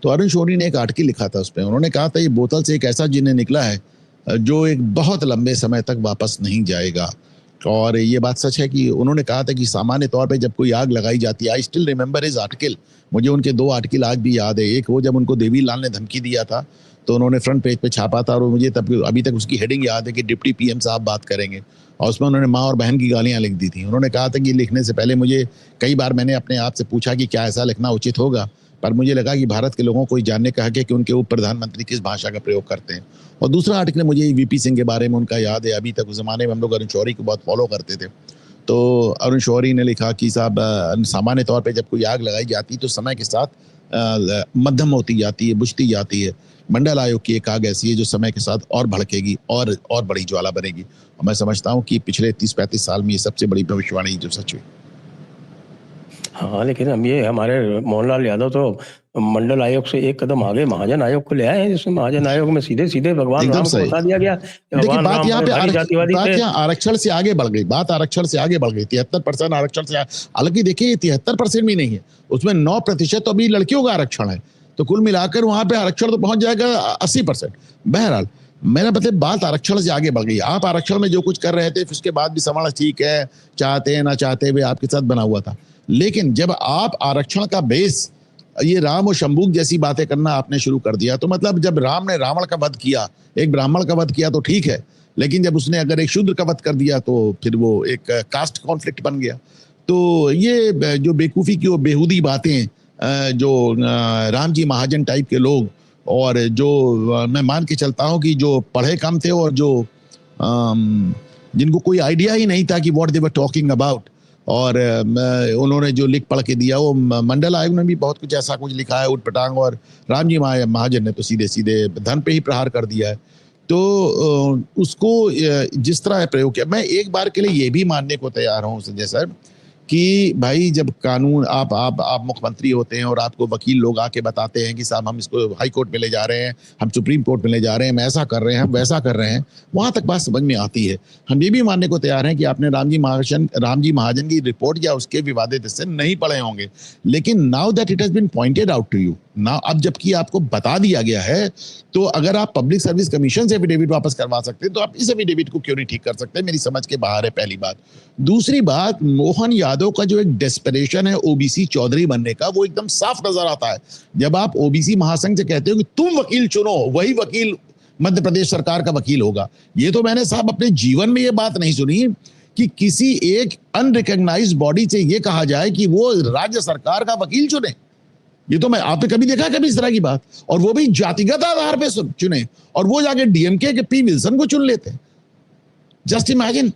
तो अरुण शौरी ने एक आर्टिकल लिखा था उसपे, उन्होंने कहा था ये बोतल से एक ऐसा जिन्न निकला है जो एक बहुत लंबे समय तक वापस नहीं जाएगा। और ये बात सच है कि उन्होंने कहा था कि सामान्य तौर पे जब कोई आग लगाई जाती है, I still remember his article, मुझे उनके 2 आर्टिकल आज भी याद है। एक वो जब उनको देवी लाल ने धमकी दिया था, तो उन्होंने फ्रंट पेज पे छापा था और मुझे तब अभी तक उसकी हेडिंग याद है कि डिप्टी पीएम साहब बात करेंगे, और उसमें उन्होंने माँ और बहन की गालियाँ लिख दी थी। उन्होंने कहा था कि लिखने से पहले मुझे कई बार मैंने अपने आप से पूछा कि क्या ऐसा लिखना उचित होगा, पर मुझे लगा कि भारत के लोगों को ये जानने का हक है कि उनके उप प्रधानमंत्री किस भाषा का प्रयोग करते हैं। और दूसरा आर्टिकल मुझे वीपी सिंह के बारे में उनका याद है, अभी तक उस ज़माने में हम लोग अरुण शौरी को बहुत फॉलो करते थे। तो अरुण शौरी ने लिखा कि साहब सामान्य तौर पे जब कोई आग लगाई जाती तो समय के साथ मध्यम होती जाती है, बुझती जाती है। मंडल आयोग की एक आग ऐसी है जो समय के साथ और भड़केगी और बड़ी ज्वाला बनेगी। और मैं समझता हूँ कि पिछले 30-35 साल में ये सबसे बड़ी भविष्यवाणी जो सच हुई। हाँ, लेकिन हम ये हमारे मोहनलाल यादव तो मंडल आयोग से एक कदम आगे महाजन आयोग को ले आए हैं, जिसमें महाजन आयोग में सीधे-सीधे भगवान एकदम राम को सही। बता दिया गया कि देखिए, भगवान बात राम यहाँ बड़े पे भारी जातिवादी थे। आरक्षण से आगे बढ़ गई, बात आरक्षण से आगे बढ़ गई। 73% आरक्षण से, हालांकि देखिए 73% भी नहीं है, उसमें 9% तो अभी लड़कियों का आरक्षण है, तो कुल मिलाकर वहां पे आरक्षण तो पहुंच जाएगा 80%। बहरहाल मेरा मतलब बात आरक्षण से आगे बढ़ गई। आप आरक्षण में जो कुछ कर रहे थे, उसके बाद भी समाना ठीक है, चाहते हैं ना चाहते हुए आपके साथ बना हुआ था। लेकिन जब आप आरक्षण का बेस ये राम और शंभूक जैसी बातें करना आपने शुरू कर दिया, तो मतलब जब राम ने रावण का वध किया, एक ब्राह्मण का वध किया तो ठीक है, लेकिन जब उसने अगर एक शूद्र का वध कर दिया तो फिर वो एक कास्ट कॉन्फ्लिक्ट बन गया। तो ये जो बेवकूफ़ी की वो बेहूदी बातें जो राम जी महाजन टाइप के लोग, और जो मैं मान के चलता हूँ कि जो पढ़े कम थे और जो जिनको कोई आइडिया ही नहीं था कि what they were talking about, और उन्होंने जो लिख पढ़ के दिया, वो मंडल आयोग ने भी बहुत कुछ ऐसा कुछ लिखा है उटपटांग, और राम जी महाजन ने तो सीधे सीधे धन पे ही प्रहार कर दिया है। तो उसको जिस तरह प्रयोग किया, मैं एक बार के लिए ये भी मानने को तैयार हूँ संजय सर कि भाई जब कानून आप मुख्यमंत्री होते हैं और आपको वकील लोग आके बताते हैं कि साहब हम इसको हाई कोर्ट में ले जा रहे हैं, हम सुप्रीम कोर्ट में ले जा रहे हैं, हम ऐसा कर रहे हैं, हम वैसा कर रहे हैं, वहां तक बात समझ में आती है। हम ये भी मानने को तैयार हैं कि आपने राम जी महाजन की रिपोर्ट या उसके विवादित हिस्से नहीं पढ़े होंगे, लेकिन now that it has been pointed out to you, ना अब जबकि आपको बता दिया गया है, तो अगर आप पब्लिक सर्विस कमीशन से एफिडेविट वापस करवा सकते हैं तो आप इस एफिडेविट को क्यों नहीं ठीक कर सकते? मेरी समझ के बाहर है, पहली बात। दूसरी बात, मोहन यादव का जो एक डेस्परेशन है ओबीसी चौधरी बनने का, वो एकदम साफ नजर आता है। जब आप ओबीसी महासंघ से कहते हो कि तुम वकील चुनो, वही वकील मध्य प्रदेश सरकार का वकील होगा, ये तो मैंने साहब अपने जीवन में ये बात नहीं सुनी कि किसी एक अनरिकॉग्नाइज्ड बॉडी से ये कहा जाए कि वो राज्य सरकार का वकील चुने। ये तो मैं आपने कभी देखा कभी इस तरह की बात? और वो भी जातिगत आधार पे चुने, और वो जाके डीएमके के पी विल्सन को चुन लेते हैं। Just imagine.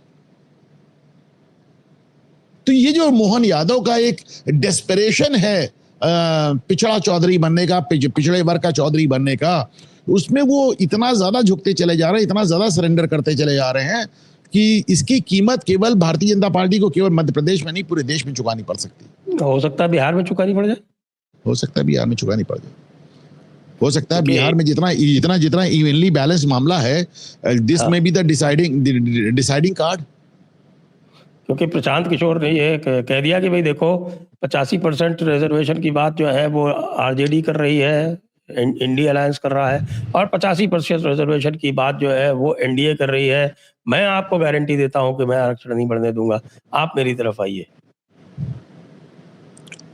तो ये जो मोहन यादव का एक डेस्परेशन है पिछड़ा चौधरी बनने का, पिछड़े वर्ग का चौधरी बनने का, उसमें वो इतना ज्यादा झुकते चले जा रहे हैं, इतना ज्यादा सरेंडर करते चले जा रहे हैं कि इसकी कीमत केवल भारतीय जनता पार्टी को केवल मध्य प्रदेश में नहीं, पूरे देश में चुकानी पड़ सकती। हो सकता है बिहार में चुकानी पड़ जाए, हो सकता है बिहार में चुकानी पड़ जाए, हो सकता है बिहार में जितना इवनली बैलेंस मामला है, दिस में बी द डिसाइडिंग कार्ड। क्योंकि प्रशांत किशोर ने ये कह दिया कि भाई देखो 85% रिजर्वेशन की बात जो है वो आरजेडी कर रही है, इंडिया अलायंस कर रहा है, और 85% रिजर्वेशन की बात जो है वो एनडीए कर रही है। मैं आपको गारंटी देता हूं कि मैं आरक्षण नहीं बढ़ने दूंगा, आप मेरी तरफ आइए।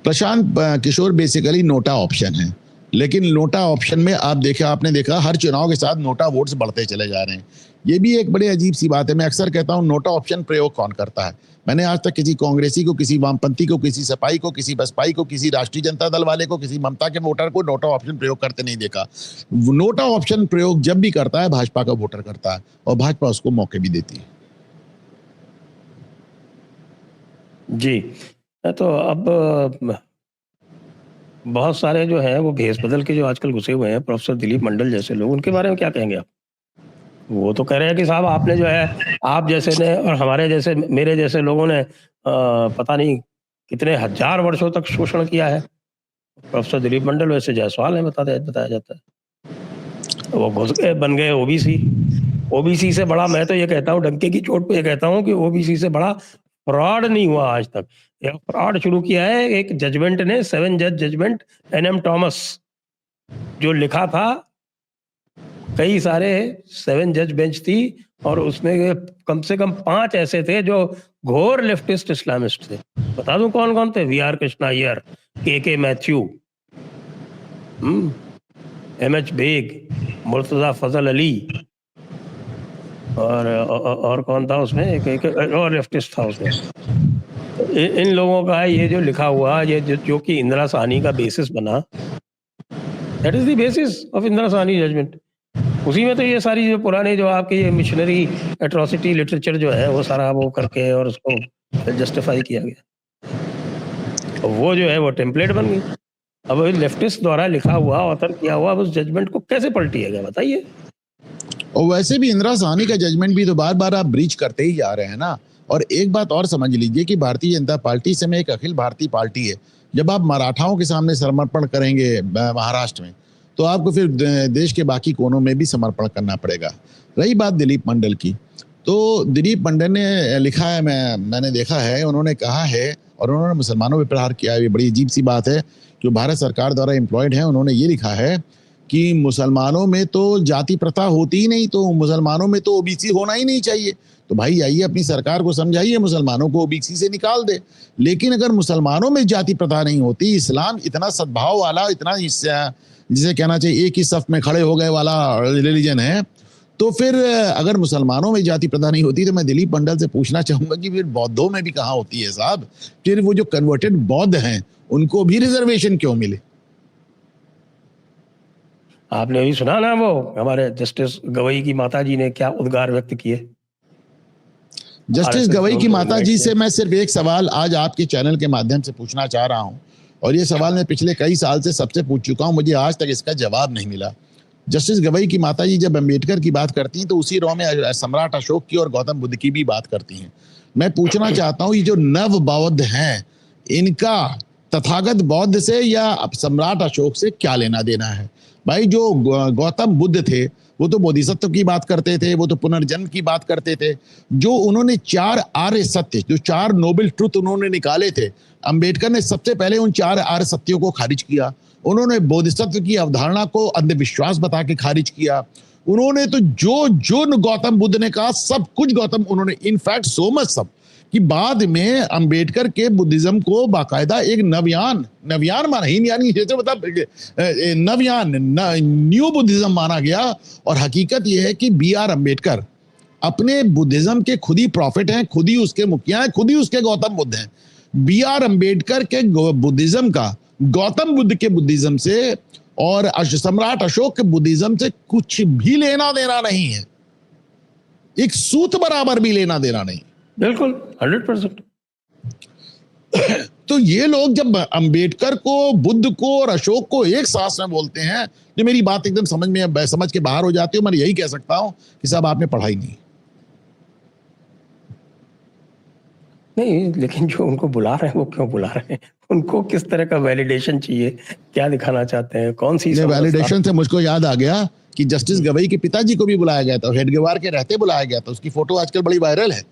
Prashant Kishor basically NOTA option है, लेकिन नोटा ऑप्शन में आपने देखा हर चुनाव के साथ नोटा वोट्स बढ़ते चले जा रहे हैं। ये भी एक बड़ी अजीब सी बात है। मैं अक्सर कहता हूं नोटा ऑप्शन प्रयोग कौन करता है? मैंने आज तक किसी कांग्रेसी को, किसी वामपंथी को, किसी सपाई को, किसी बसपाई को, किसी राष्ट्रीय जनता दल वाले को, किसी ममता के वोटर को नोटा ऑप्शन प्रयोग करते नहीं देखा। नोटा ऑप्शन प्रयोग जब भी करता है भाजपा का वोटर करता है, और भाजपा उसको मौके भी देती है। जी, तो अब बहुत सारे जो है वो भेष बदल के जो आजकल घुसे हुए हैं, प्रोफेसर दिलीप मंडल जैसे लोग, उनके बारे में क्या कहेंगे आप? वो तो कह रहे हैं कि साहब आपने जो है, आप जैसे ने और हमारे जैसे, मेरे जैसे लोगों ने पता नहीं कितने हजार वर्षों तक शोषण किया है। प्रोफेसर दिलीप मंडल वैसे जायसवाल है बताया जाता है। तो वो घुस गए, बन गए ओबीसी। ओबीसी से बड़ा, मैं तो ये कहता हूँ, डंके की चोट पे ये कहता हूँ कि ओबीसी से बड़ा फ्रॉड नहीं हुआ आज तक। ये फ्रॉड शुरू किया है एक जजमेंट ने, 7 जज जजमेंट NM टॉमस, जो लिखा था, कई सारे 7 जज बेंच थी और उसमें कम से कम 5 ऐसे थे जो घोर लेफ्टिस्ट इस्लामिस्ट थे। बता दूं कौन कौन थे? VR कृष्णा अय्यर, के मैथ्यू, MH बेग, मुर्तजा फजल अली, और कौन था उसमें? एक और लेफ्टिस्ट था उसमें। इन लोगों का ये जो लिखा हुआ, ये जो कि इंदिरा साहनी का बेसिस बना, that is the basis of Indira Sahni judgement. उसी में तो ये सारी जो पुराने जो आपके ये मिशनरी एट्रोसिटी लिटरेचर जो है वो सारा वो करके और उसको जस्टिफाई किया गया। वो जो है वो टेम्पलेट बन गई। अब लेफ्टिस्ट द्वारा लिखा हुआ, ऑथर किया हुआ उस जजमेंट को कैसे पलटिएगा बताइए? और वैसे भी इंदिरा साहनी का जजमेंट भी तो बार बार आप ब्रीच करते ही जा रहे हैं ना। और एक बात और समझ लीजिए कि भारतीय जनता पार्टी से में एक अखिल भारतीय पार्टी है। जब आप मराठाओं के सामने समर्पण करेंगे महाराष्ट्र में, तो आपको फिर देश के बाकी कोनों में भी समर्पण करना पड़ेगा। रही बात दिलीप मंडल की, तो दिलीप मंडल ने लिखा है, मैंने देखा है, उन्होंने कहा है और उन्होंने मुसलमानों पर प्रहार किया है। ये बड़ी अजीब सी बात है, जो भारत सरकार द्वारा एम्प्लॉयड है। उन्होंने ये लिखा है कि मुसलमानों में तो जाति प्रथा होती ही नहीं, तो मुसलमानों में तो ओबीसी होना ही नहीं चाहिए। तो भाई आइए अपनी सरकार को समझाइए, मुसलमानों को ओबीसी से निकाल दे। लेकिन अगर मुसलमानों में जाति प्रथा नहीं होती, इस्लाम इतना सद्भाव वाला, इतना जिसे कहना चाहिए एक ही सफ में खड़े हो गए वाला रिलीजन है, तो फिर अगर मुसलमानों में जाति प्रथा नहीं होती, तो मैं दिलीप मंडल से पूछना चाहूंगा कि फिर बौद्धों में भी कहाँ होती है साहब? फिर वो जो कन्वर्टेड बौद्ध हैं उनको भी रिजर्वेशन क्यों मिले? आपने अभी सुना ना वो हमारे जस्टिस गवई की माता जी ने क्या उद्गार व्यक्त किए? जस्टिस गवई की माता जी से मैं सिर्फ एक सवाल आज आपके चैनल के माध्यम से पूछना चाह रहा हूं, और ये सवाल मैं पिछले कई साल से सबसे पूछ चुका हूं, मुझे आज तक इसका जवाब नहीं मिला। जस्टिस गवई की माता जी जब अम्बेडकर की बात करती हैं तो उसी रो में सम्राट अशोक की और गौतम बुद्ध की भी बात करती हैं। मैं पूछना चाहता हूं, ये जो नव बौद्ध हैं, इनका तथागत बौद्ध से या सम्राट अशोक से क्या लेना देना है? भाई जो गौतम बुद्ध थे वो तो बोधिसत्व की बात करते थे, वो तो पुनर्जन्म की बात करते थे। जो उन्होंने 4 आर्य सत्य, जो 4 नोबल ट्रुथ उन्होंने निकाले थे, अंबेडकर ने सबसे पहले उन 4 आर्य सत्यों को खारिज किया। उन्होंने बोधिसत्व की अवधारणा को अंधविश्वास बता के खारिज किया। उन्होंने तो जो गौतम बुद्ध ने कहा सब कुछ गौतम, उन्होंने इनफैक्ट सो मच सब कि बाद में अंबेडकर के बुद्धिज्म को बाकायदा एक नवयान माना, यानी जैसे मतलब नवयान न्यू बुद्धिज्म माना गया। और हकीकत यह है कि BR अम्बेडकर अपने बुद्धिज्म के खुद ही प्रॉफिट हैं, खुद ही उसके मुखिया हैं, खुद ही उसके गौतम बुद्ध हैं। BR अम्बेडकर के बुद्धिज्म का गौतम बुद्ध के बुद्धिज्म से और सम्राट अशोक के बुद्धिज्म से कुछ भी लेना देना नहीं है, एक सूत बराबर भी लेना देना नहीं। बिल्कुल 100%। तो ये लोग जब अंबेडकर को, बुद्ध को और अशोक को एक सांस में बोलते हैं, जो मेरी बात एकदम समझ के बाहर हो जाती है, मैं यही कह सकता हूं कि साहब आपने पढ़ाई नहीं। लेकिन जो उनको बुला रहे हैं वो क्यों बुला रहे हैं? उनको किस तरह का वैलिडेशन चाहिए? क्या दिखाना चाहते हैं? कौन सी वैलिडेशन से मुझको याद आ गया कि जस्टिस गवई के पिताजी को भी बुलाया गया था, हेडगेवार के रहते बुलाया गया था। उसकी फोटो आजकल बड़ी वायरल है।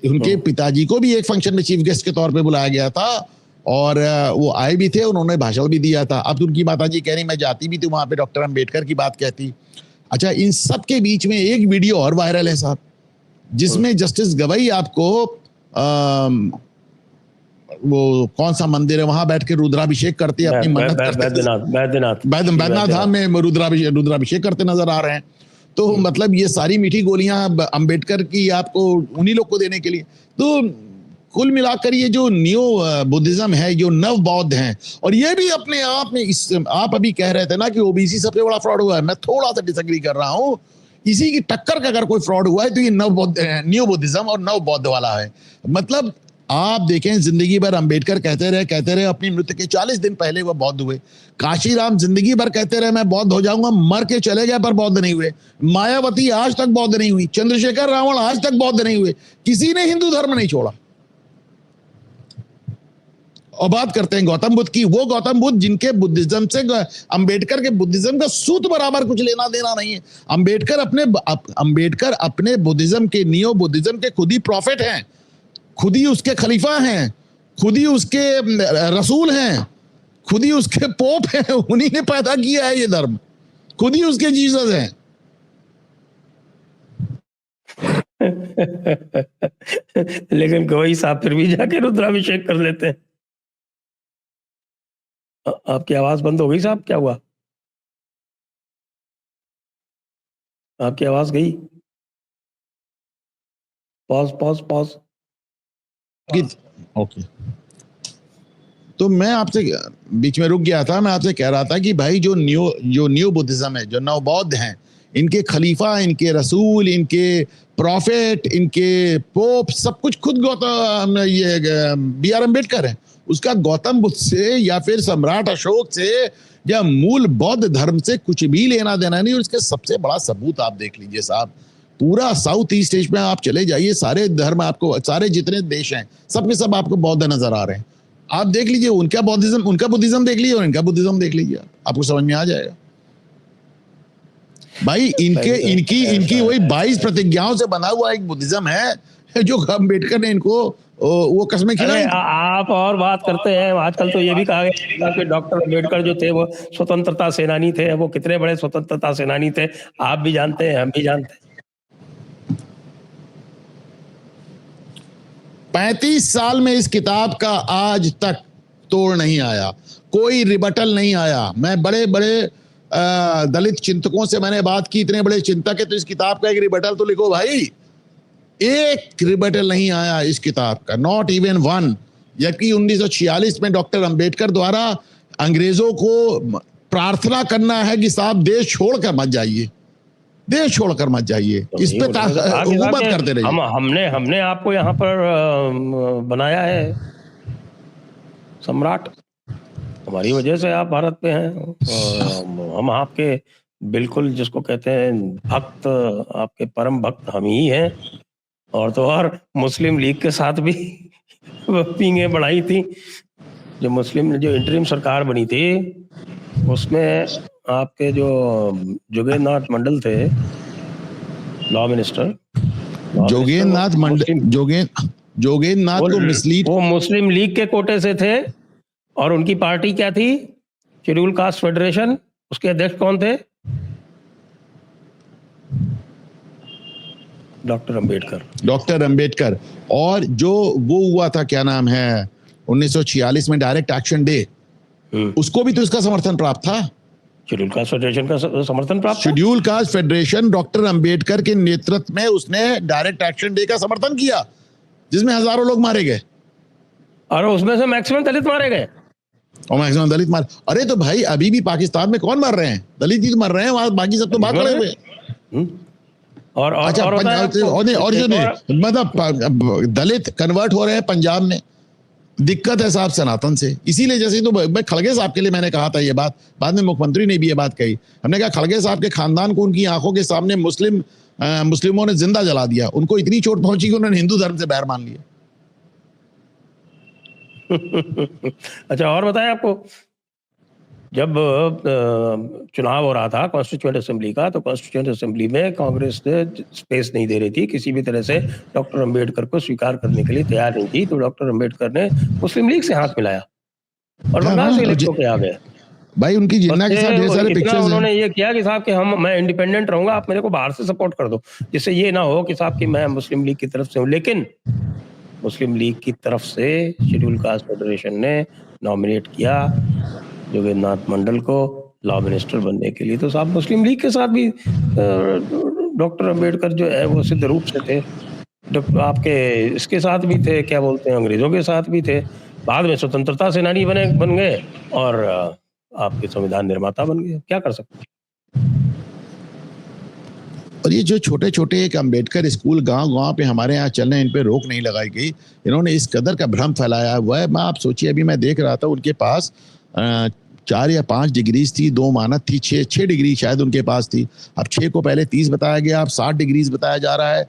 उनके पिताजी को भी एक फंक्शन में चीफ गेस्ट के तौर पे बुलाया गया था और वो आए भी थे, उन्होंने भाषण भी दिया था। अब उनकी माताजी कह रही मैं जाती भी थी वहां पे, डॉक्टर अंबेडकर की बात कहती। अच्छा, इन सब के बीच में एक वीडियो और वायरल है साहब, जिसमें जस्टिस गवई आपको वो कौन सा मंदिर है वहां बैठ के रुद्राभिषेक करते हैं, अपनी मन्नत बैद्यनाथ धाम में रुद्राभिषेक करते नजर आ रहे हैं। तो मतलब ये सारी मीठी गोलियां अंबेडकर की आपको उन्हीं लोग को देने के लिए। तो कुल मिलाकर ये जो न्यू बुद्धिज्म है, जो नव बौद्ध हैं, और ये भी अपने आप में आप अभी कह रहे थे ना कि ओबीसी सबसे बड़ा फ्रॉड हुआ है, मैं थोड़ा सा डिसएग्री कर रहा हूं। इसी की टक्कर का अगर कोई फ्रॉड हुआ है तो ये न्यू बुद्धिज्म और नव बौद्ध वाला है। मतलब आप देखें, जिंदगी भर अंबेडकर कहते रहे अपनी मृत्यु के 40 दिन पहले वो बौद्ध हुए। काशीराम जिंदगी भर कहते रहे मैं बौद्ध हो जाऊंगा, मर के चले गए पर बौद्ध नहीं हुए। मायावती आज तक बौद्ध नहीं हुई। चंद्रशेखर रावण आज तक बौद्ध नहीं हुए। किसी ने हिंदू धर्म नहीं छोड़ा। और बात करते हैं गौतम बुद्ध की, वो गौतम बुद्ध जिनके बुद्धिज्म से अंबेडकर के बुद्धिज्म का सूत बराबर कुछ लेना देना नहीं है। अंबेडकर अपने बुद्धिज्म के, नियो बुद्धिज्म के खुद ही प्रॉफिट हैं, खुद ही उसके खलीफा हैं, खुद ही उसके रसूल हैं, खुद ही उसके पोप हैं, उन्हीं ने पैदा किया है ये धर्म, खुद ही उसके जीसस हैं। लेकिन गवई साहब फिर भी जाके रुद्राभिषेक कर लेते हैं। आपकी आवाज बंद हो गई साहब, क्या हुआ? आपकी आवाज गई। Pause pause pause. ओके, तो मैं आपसे बीच में रुक गया था, मैं आपसे कह रहा था कि भाई जो न्यू बुद्धिज्म है, जो नव बौद्ध हैं, इनके खलीफा, इनके रसूल, इनके प्रॉफिट, इनके पोप, सब कुछ खुद गौतम ये B.R. अम्बेडकर है। उसका गौतम बुद्ध से या फिर सम्राट अशोक से या मूल बौद्ध धर्म से कुछ भी लेना देना नहीं। और इसके सबसे बड़ा सबूत आप देख लीजिए साहब, पूरा साउथ ईस्ट एशिया में आप चले जाइए, सारे धर्म आपको, सारे जितने देश हैं सब के सब आपको बौद्ध नजर आ रहे हैं। आप देख लीजिए उनका बुद्धिज्म देख लीजिए और इनका बुद्धिज्म देख लीजिए, आपको समझ में आ जाएगा। भाई इनकी वही 22 प्रतिज्ञाओं से बना हुआ एक बुद्धिज्म है जो अम्बेडकर ने इनको वो कस्में खिलाई। आप और बात करते हैं। आजकल तो ये भी कहा गया कि डॉक्टर अम्बेडकर जो थे वो स्वतंत्रता सेनानी थे। वो कितने बड़े स्वतंत्रता सेनानी थे आप भी जानते हैं, हम भी जानते हैं। 35 साल में इस किताब का आज तक तोड़ नहीं आया, कोई रिबटल नहीं आया। मैं बड़े बड़े दलित चिंतकों से मैंने बात की, इतने बड़े चिंतक है, तो इस किताब का एक रिबटल तो लिखो भाई। एक रिबटल नहीं आया इस किताब का, नॉट इवन वन। जबकि 1946 में डॉक्टर अंबेडकर द्वारा अंग्रेजों को प्रार्थना करना है कि साहब देश छोड़कर मत जाइए, देश छोड़कर मत जाइए, इस पे हुकूमत करते रहिए। हमने आपको यहाँ पर बनाया है सम्राट, हमारी वजह से आप भारत पे हैं। हम आपके बिल्कुल जिसको कहते हैं भक्त, आपके परम भक्त हम ही हैं। और तो और मुस्लिम लीग के साथ भी पींगे बढ़ाई थी। जो इंटरिम सरकार बनी थी उसमें आपके जो जोगेंद्रनाथ मंडल थे लॉ मिनिस्टर, जोगेंद्रनाथ को मिसलीड, वो मुस्लिम लीग के कोटे से थे। और उनकी पार्टी क्या थी? Schedule caste federation. उसके अध्यक्ष कौन थे? डॉक्टर अंबेडकर। और जो वो हुआ था, क्या नाम है, 1946 में डायरेक्ट एक्शन डे, उसको भी तो इसका समर्थन प्राप्त था। शेड्यूल कास्ट फेडरेशन का समर्थन प्राप्त। Schedule caste federation doctor Ambedkar के नेतृत्व में उसने डायरेक्ट एक्शन डे का समर्थन किया, जिसमें हजारों लोग मारे गए और उसमें से मैक्सिमम दलित मारे गए। अरे तो भाई अभी भी पाकिस्तान में कौन मर रहे हैं? दलित ही तो मर रहे हैं, वहां बाकी सब तो भाग खड़े हुए। और मतलब दलित कन्वर्ट हो रहे हैं पंजाब में। दिक्कत है साहब सनातन से। इसीलिए जैसे तो मैं खड़गे साहब के लिए मैंने कहा था ये बात, बाद में मुख्यमंत्री ने भी ये बात कही। हमने कहा खड़गे साहब के खानदान को उनकी आंखों के सामने मुस्लिमों ने जिंदा जला दिया। उनको इतनी चोट पहुंची कि उन्होंने हिंदू धर्म से बैर मान लिया। अच्छा, और बताएं, आपको जब चुनाव हो रहा था कॉन्स्टिट्यूएंट असेंबली का, तो कॉन्स्टिट्यूएंट असेंबली में कांग्रेस ने स्पेस नहीं दे रही थी, किसी भी तरह से डॉक्टर अंबेडकर को स्वीकार करने के लिए तैयार नहीं थी। तो डॉक्टर अंबेडकर ने मुस्लिम लीग से हाथ मिलाया और बंगाल से इलेक्ट होकर आ गए। भाई उनकी जिन्ना के साथ ढेर सारे पिक्चर्स हैं। उन्होंने ये किया कि साहब कि मैं इंडिपेंडेंट रहूंगा, आप मेरे को बाहर से सपोर्ट कर दो, जिससे ये ना हो कि साहब कि मैं मुस्लिम लीग की तरफ से हूँ। लेकिन मुस्लिम लीग की तरफ से शेड्यूल कास्ट फेडरेशन ने नॉमिनेट किया जोगेंद्रनाथ मंडल को लॉ मिनिस्टर बनने के लिए। तो साहब मुस्लिम लीग के साथ भी डॉक्टर अंबेडकर जो है वो सिद्ध रूप से थे, आपके इसके साथ भी थे, क्या बोलते हैं, अंग्रेजों के साथ भी थे। बाद में स्वतंत्रता सेनानी बन गए और आपके संविधान निर्माता बन गए। क्या कर सकते हैं। और ये जो छोटे छोटे एक अंबेडकर स्कूल गांव पे हमारे यहाँ चल रहे हैं, इन पे रोक नहीं लगाई गई। इन्होंने इस कदर का भ्रम फैलाया हुआ है। मैं आप सोचिए, अभी मैं देख रहा था उनके पास 4 या 5 डिग्रीज थी, 2 मानक थी, 6 डिग्री शायद उनके पास थी। अब 6 को पहले 30 बताया गया, अब 60 डिग्रीज बताया जा रहा है।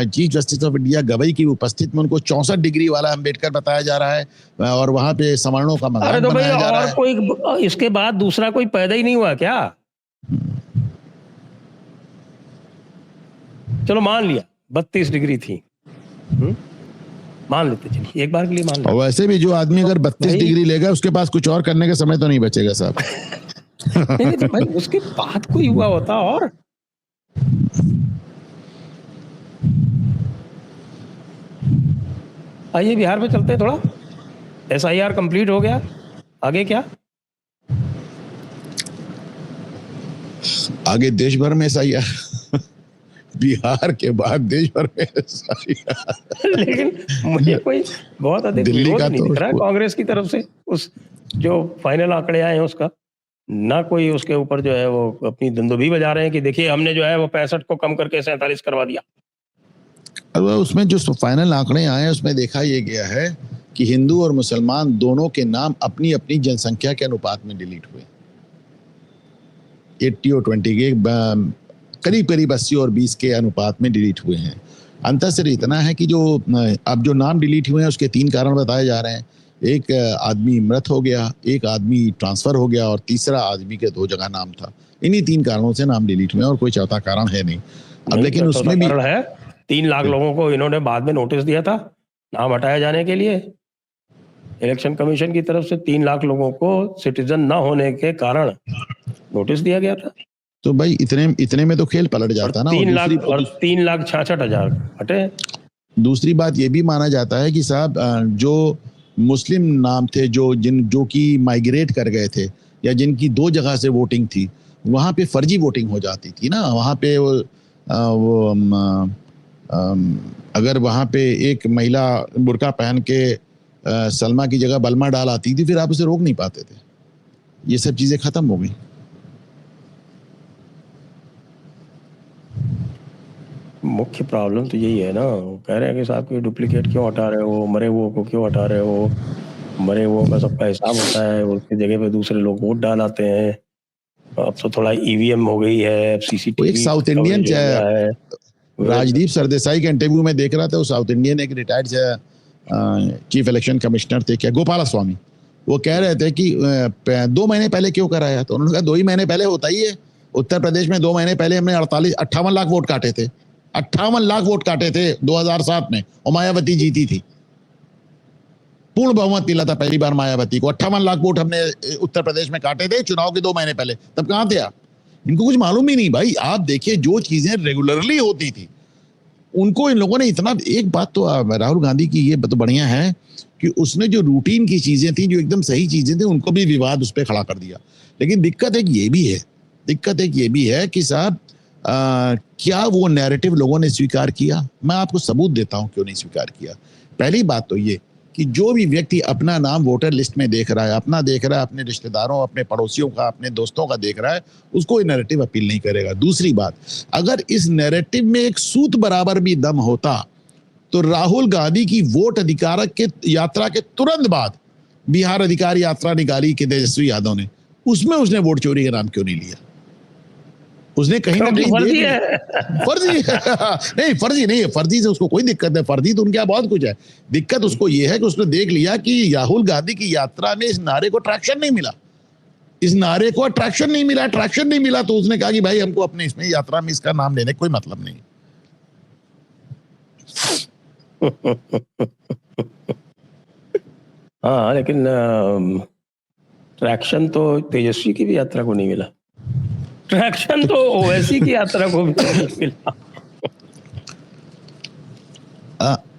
Chief justice of India Gavai की उपस्थिति में उनको 64 डिग्री वाला अम्बेडकर बताया जा रहा है और वहां पे सवर्णों का अरे मजाक तो भाई, बनाया जा रहा और है। कोई इसके बाद दूसरा कोई पैदा ही नहीं हुआ क्या? चलो मान लिया 32 डिग्री थी, मान लेते, चलिए एक बार के लिए मान और लेते। वैसे भी जो आदमी अगर 32 भाई- डिग्री लेगा उसके पास कुछ और करने का समय तो नहीं बचेगा साहब। नहीं तो भाई उसके बाद कोई हुआ होता। और आइए बिहार में चलते हैं थोड़ा। SIR कंप्लीट हो गया, आगे क्या? आगे देश भर में SIR बिहार के बाद देश भर में SIR। लेकिन मुझे कोई बहुत अधिक दिल्ली विरोध का नहीं तो दिख रहा है उसको- कांग्रेस की तरफ से। उस जो फाइनल आंकड़े आए हैं उसका ना कोई उसके ऊपर जो है वो अपनी दुंदुभी बजा रहे हैं कि देखिए हमने जो है वो 65 को कम करके 47 करवा दिया। अब उसमें जो फाइनल आंकड़े आए हैं उसमें देखा यह गया है कि हिंदू और मुसलमान दोनों के नाम अपनी अपनी जनसंख्या के अनुपात में डिलीट हुए। 80 और 20 के करीब करीब 80 और 20 के अनुपात में डिलीट हुए हैं। अंतर सिर्फ इतना है कि जो अब जो नाम डिलीट हुए हैं उसके 3 कारण बताए जा रहे हैं। एक आदमी मृत हो गया, एक आदमी ट्रांसफर हो गया और तीसरा आदमी के 2 जगह नाम था। इन्हीं 3 कारणों से नाम डिलीट हुए हैं और कोई चौथा कारण है नहीं। अब लेकिन तो उसमें भी कारण है 3 लाख लोगों को इन्होंने बाद में नोटिस दिया था नाम हटाए जाने के लिए। इलेक्शन कमीशन की तरफ से 3 लाख लोगों को सिटीजन न होने के कारण नोटिस दिया गया था। तो भाई इतने में तो खेल पलट जाता ना। 3 लाख 66 हजार हटे। दूसरी बात ये भी माना जाता है कि साहब जो मुस्लिम नाम थे जो कि माइग्रेट कर गए थे या जिनकी 2 जगह से वोटिंग थी, वहां पे फर्जी वोटिंग हो जाती थी ना। वहां पे अगर वहां पे एक महिला बुर्का पहन के सलमा की जगह बलमा डाल आती थी, फिर आप उसे रोक नहीं पाते थे। ये सब चीजें खत्म हो गई। मुख्य प्रॉब्लम तो यही है ना, वो कह रहे हैं कि साहब की डुप्लीकेट क्यों हटा रहे हो, मरे हुए को क्यों हटा रहे हो, मरे हुए का सबका हिसाब होता है, उसकी जगह पे दूसरे लोग वोट डाल आते हैं। अब तो थोड़ा EVM हो गई है, अब CCTV एक साउथ इंडियन है। राजदीप सरदेसाई के इंटरव्यू में देख रहा था, वो साउथ इंडियन एक रिटायर्ड चीफ इलेक्शन कमिश्नर थे क्या, गोपाला स्वामी। वो कह रहे थे कि 2 महीने पहले क्यों कराया, तो उन्होंने कहा 2 ही महीने पहले होता ही है। उत्तर प्रदेश में 2 महीने पहले हमने 58 लाख वोट काटे थे। 58 लाख वोट काटे थे 2007 में और मायावती जीती थी। पूर्ण बहुमत मिला था पहली बार मायावती को। 58 लाख वोट हमने उत्तर प्रदेश में काटे थे चुनाव के 2 महीने पहले। तब कहां थे आप? इनको कुछ मालूम ही नहीं भाई। आप देखिए जो चीजें रेगुलरली होती थी उनको इन लोगों ने इतना। एक बात तो राहुल गांधी की ये तो बढ़िया है कि उसने जो रूटीन की चीजें थी, जो एकदम सही चीजें थी, उनको भी विवाद उस पर खड़ा कर दिया। लेकिन दिक्कत एक ये भी है कि साहब क्या वो नैरेटिव लोगों ने स्वीकार किया? मैं आपको सबूत देता हूं क्यों नहीं स्वीकार किया। पहली बात तो ये कि जो भी व्यक्ति अपना नाम वोटर लिस्ट में देख रहा है, अपना देख रहा है, अपने रिश्तेदारों, अपने पड़ोसियों का, अपने दोस्तों का देख रहा है, उसको ये नैरेटिव अपील नहीं करेगा। दूसरी बात, अगर इस नैरेटिव में एक सूत बराबर भी दम होता तो राहुल गांधी की वोट अधिकार के यात्रा के तुरंत बाद बिहार अधिकार यात्रा निकाली कि तेजस्वी यादव ने, उसमें उसने वोट चोरी का नाम क्यों नहीं लिया? उसने कहीं ना कहीं फर्जी है। फर्जी नहीं, फर्जी नहीं है। फर्जी से उसको कोई दिक्कत है, फर्जी तो उनके यहाँ बहुत कुछ है। दिक्कत उसको ये है कि उसने देख लिया कि राहुल गांधी की यात्रा में इस नारे को ट्रैक्शन नहीं मिला। ट्रैक्शन नहीं मिला तो उसने कहा कि भाई हमको अपने इसमें यात्रा में इसका नाम लेने कोई मतलब नहीं। हाँ, लेकिन ट्रैक्शन तो तेजस्वी की भी यात्रा को नहीं मिला। ट्रैक्शन तो ओवैसी की यात्रा को भी नहीं मिला।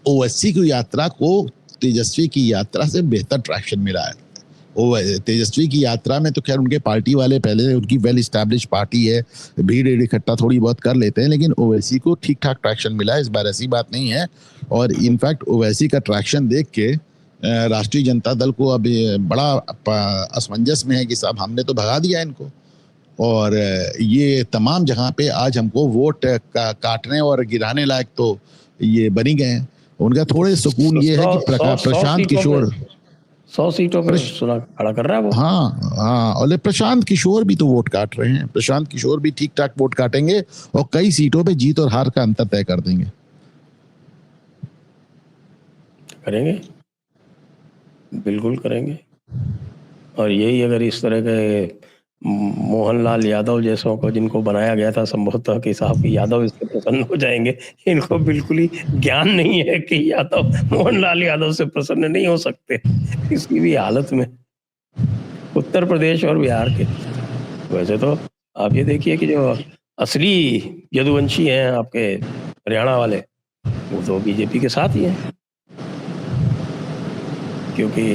ओवैसी की यात्रा को तेजस्वी की यात्रा से बेहतर ट्रैक्शन मिला है। तेजस्वी की यात्रा में तो खैर उनके पार्टी वाले पहले, उनकी वेल एस्टैब्लिश पार्टी है, भीड़ इकट्ठा थोड़ी बहुत कर लेते हैं, लेकिन ओवैसी को ठीक ठाक ट्रैक्शन मिला है। इस बार ऐसी बात नहीं है। और इनफैक्ट ओवैसी का ट्रैक्शन देख के राष्ट्रीय जनता दल को अब बड़ा असमंजस में है कि साहब हमने तो भगा दिया इनको, और ये तमाम जगह पे आज हमको वोट काटने और गिराने लायक तो ये बनी गए हैं। उनका थोड़े सुकून ये है कि प्रशांत किशोर 100 सीटों पर सुना खड़ा कर रहा है वो। हाँ हाँ, और प्रशांत किशोर भी तो वोट काट रहे हैं, प्रशांत किशोर भी ठीक ठाक वोट काटेंगे और कई सीटों पे जीत और हार का अंतर तय कर देंगे। करेंगे, बिल्कुल करेंगे। और यही अगर इस तरह के मोहनलाल यादव जैसों को जिनको बनाया गया था संभवतः कि साहब की यादव इससे प्रसन्न हो जाएंगे, इनको बिल्कुल ही ज्ञान नहीं है कि यादव मोहनलाल यादव से प्रसन्न नहीं हो सकते किसी भी हालत में। उत्तर प्रदेश और बिहार के वैसे तो आप ये देखिए कि जो असली यदुवंशी हैं आपके हरियाणा वाले, वो तो बीजेपी के साथ ही हैं, क्योंकि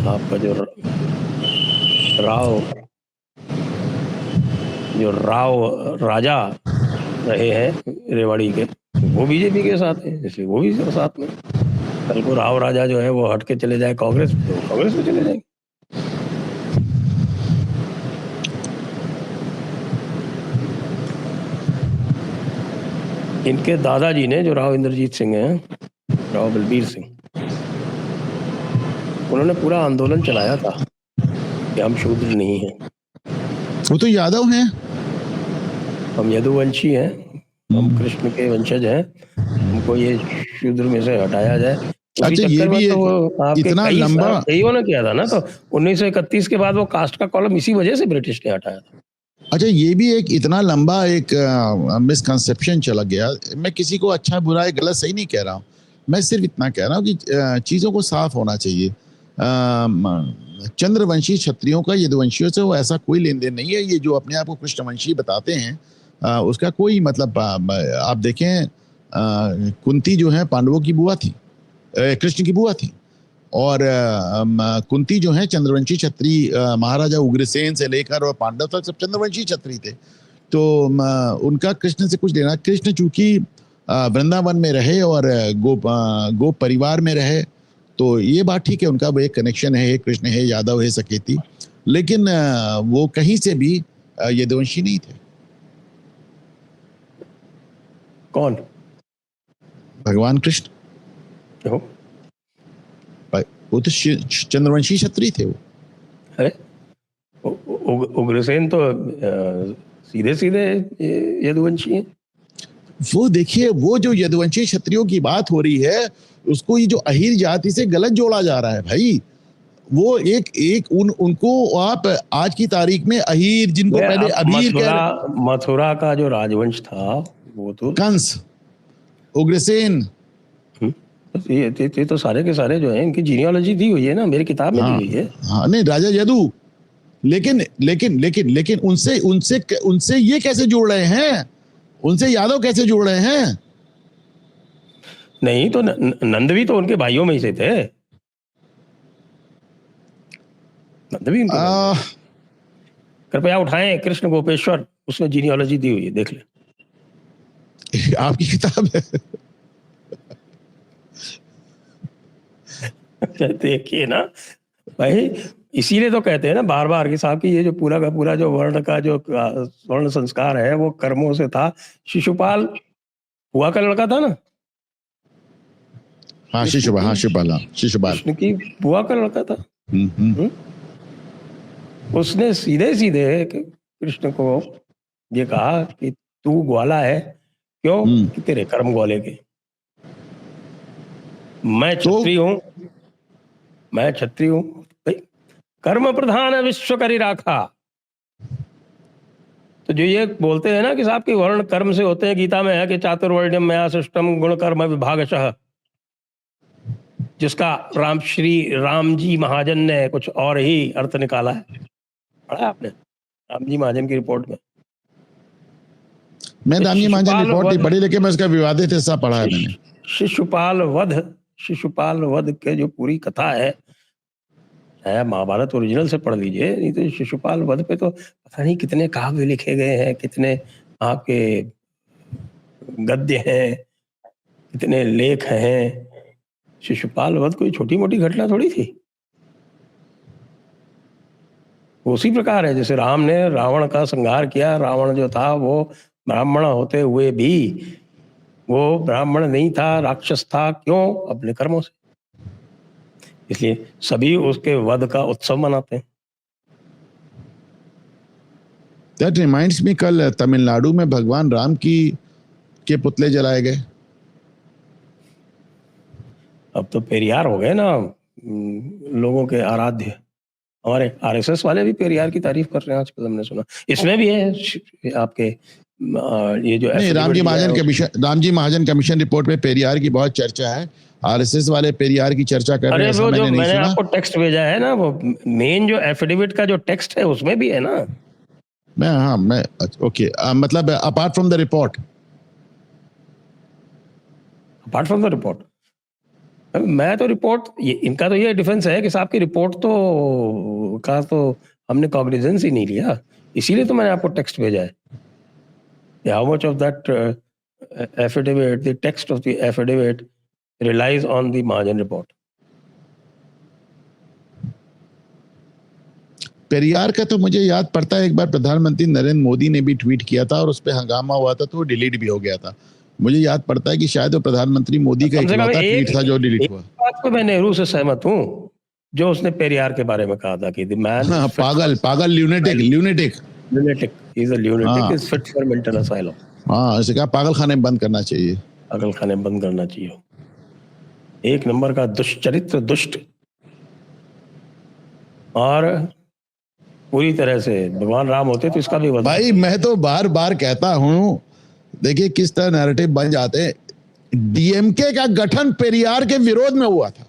आपका जो राव राजा रहे हैं रेवाड़ी के, वो बीजेपी के साथ हैं, इसलिए वो भी साथ में। कल को राव राजा जो है वो हट के चले जाए कांग्रेस, तो कांग्रेस में चले जाएंगे। इनके दादाजी ने, जो राव इंद्रजीत सिंह हैं, राव बलबीर सिंह, उन्होंने पूरा आंदोलन चलाया था कि हम शूद्र नहीं हैं, वो तो यादव हैं, हम यदुवंशी हैं, हम कृष्ण के वंशज हैं, हमको ये शूद्र में से हटाया जाए। अच्छा, ये भी तो आपके इतना लंबा, कईयों ने किया था ना, तो 1931 के बाद वो कास्ट का कॉलम इसी वजह से ब्रिटिश ने हटाया था। अच्छा, ये भी एक इतना लंबा एक मिसकंसेप्शन चला गया। मैं किसी को अच्छा बुरा गलत सही नहीं कह रहा हूँ, मैं सिर्फ इतना कह रहा हूँ कि चीज़ों को साफ होना चाहिए। चंद्रवंशी क्षत्रियों का यदुवंशियों से वो ऐसा कोई लेन देन नहीं है। ये जो अपने आप को कृष्णवंशी बताते हैं, उसका कोई मतलब, आप देखें, कुंती जो है पांडवों की बुआ थी, कृष्ण की बुआ थी, और कुंती जो है चंद्रवंशी क्षत्रिय, महाराजा उग्रसेन से लेकर और पांडव तक सब चंद्रवंशी क्षत्रिय थे। तो उनका कृष्ण से कुछ लेना, कृष्ण चूंकि वृंदावन में रहे और गोप परिवार में रहे, तो ये बात ठीक है, उनका वो एक कनेक्शन है, कृष्ण है, यादव है, सकेती, लेकिन वो कहीं से भी यदुवंशी नहीं थे। कौन? भगवान कृष्ण, वो तो चंद्रवंशी क्षत्रिय थे। वो अरे उग्रसेन तो सीधे सीधे यदुवंशी हैं। वो देखिए, वो जो यदुवंशी क्षत्रियों की बात हो रही है, उसको ये जो अहीर जाति से गलत जोड़ा जा रहा है भाई। वो उनको आप आज की तारीख में अहीर, जिनको पहले अबीर मथुरा का जो राजवंश था वो तो कंस, उग्रसेन, ये तो सारे के सारे जो है इनकी जीनियोलॉजी दी हुई है ना, मेरी किताब में दी हुई है। हाँ, नहीं, राजा यदु, लेकिन लेकिन लेकिन लेकिन उनसे उनसे उनसे ये कैसे जोड़ रहे हैं, उनसे यादव कैसे जोड़ रहे हैं? नहीं तो नंद भी तो उनके भाइयों में ही से थे, नंद भी उनके कृपया उठाएं कृष्ण गोपेश्वर, उसमें जीनियोलॉजी दी हुई है, देख ले। आपकी किताब है। देखिए ना भाई, इसीलिए तो कहते हैं ना बार बार कि साहब की ये जो पूरा का पूरा जो वर्ण का जो स्वर्ण संस्कार है वो कर्मों से था। शिशुपाल हुआ का लड़का था ना, हाँ, शिशुपाल कृष्ण की बुआ का लड़का था। उसने सीधे सीधे कृष्ण को ये कहा कि तू ग्वाला है, क्यों? कि तेरे कर्म ग्वाले के, मैं क्षत्रिय हूं, मैं क्षत्रिय हूं, कर्म प्रधान विश्व करी राखा। तो जो ये बोलते हैं ना कि साहब की वर्ण कर्म से होते हैं, गीता में है कि चातुर्वर्ण्यम मया सृष्टम गुण कर्म विभागशः, जिसका श्री राम जी महाजन ने कुछ और ही अर्थ निकाला है। पढ़ा आपने राम जी महाजन की रिपोर्ट में? मैं राम जी महाजन रिपोर्ट नहीं पढ़ी, लेकिन मैं उसका विवादित हिस्सा पढ़ा है मैंने। शिशुपाल वध के जो पूरी कथा है महाभारत ओरिजिनल से पढ़ लीजिए, नहीं तो शिशुपाल वध पे तो पता नहीं कितने काव्य लिखे गए हैं, कितने आपके गद्य हैं, कितने लेख हैं। शिशुपाल वध कोई छोटी मोटी घटना थोड़ी थी। उसी प्रकार है जैसे राम ने रावण का संहार किया। रावण जो था वो ब्राह्मण होते हुए भी वो ब्राह्मण नहीं था, राक्षस था। क्यों? अपने कर्मों से। इसलिए सभी उसके वध का उत्सव मनाते हैं। दैट रिमाइंड्स मी, कल तमिलनाडु में भगवान राम के पुतले जलाए गए। अब तो पेरियार हो गए ना लोगों के आराध्य। हमारे आरएसएस वाले भी पेरियार की तारीफ कर रहे हैं आजकल, हमने सुना। इसमें भी है आपके ये जो नहीं, रामजी महाजन कमीशन रिपोर्ट में पेरियार की बहुत चर्चा है। आरएसएस वाले पेरियार की चर्चा कर रहे हैं, वो जो मैंने नहीं सुना। आपको टेक्स्ट भेजा है ना, वो मेन जो एफिडेविट का जो टेक्स्ट है उसमें भी है ना। मैं ओके, मतलब apart from the report. Apart from the report, मैं तो रिपोर्ट इनका तो ये डिफेंस है कि साहब की रिपोर्ट तो हमने कॉग्निजेंस ही नहीं लिया, इसीलिए तो मैंने आपको टेक्स्ट भेजा है। How much of that affidavit, the text of the affidavit relies on the Mahajan report. Periyar का तो मुझे याद पड़ता है, एक बार प्रधानमंत्री नरेंद्र मोदी ने भी ट्वीट किया था और उस पर हंगामा हुआ था, तो वो डिलीट भी हो गया था। मुझे याद पड़ता है कि शायद वो प्रधानमंत्री मोदी का इकलौता ट्वीट था जो डिलीट हुआ। बात पे मैं नेहरू से सहमत हूँ, जो उसने पेरियार के बारे में कहा था कि द मैन पागल lunatic is a lunatic is fit for mental asylum. हाँ, इसे कहा पागल खाने बंद करना चाहिए, पागल खाने बंद करना चाहिए। एक नंबर का दुष्चरित्र, दुष्ट, और पूरी तरह से भगवान राम होते तो इसका भी वध। भाई मैं तो बार बार कहता हूँ, देखिए किस तरह नैरेटिव बन जाते हैं। डीएमके का गठन पेरियार के विरोध में हुआ था।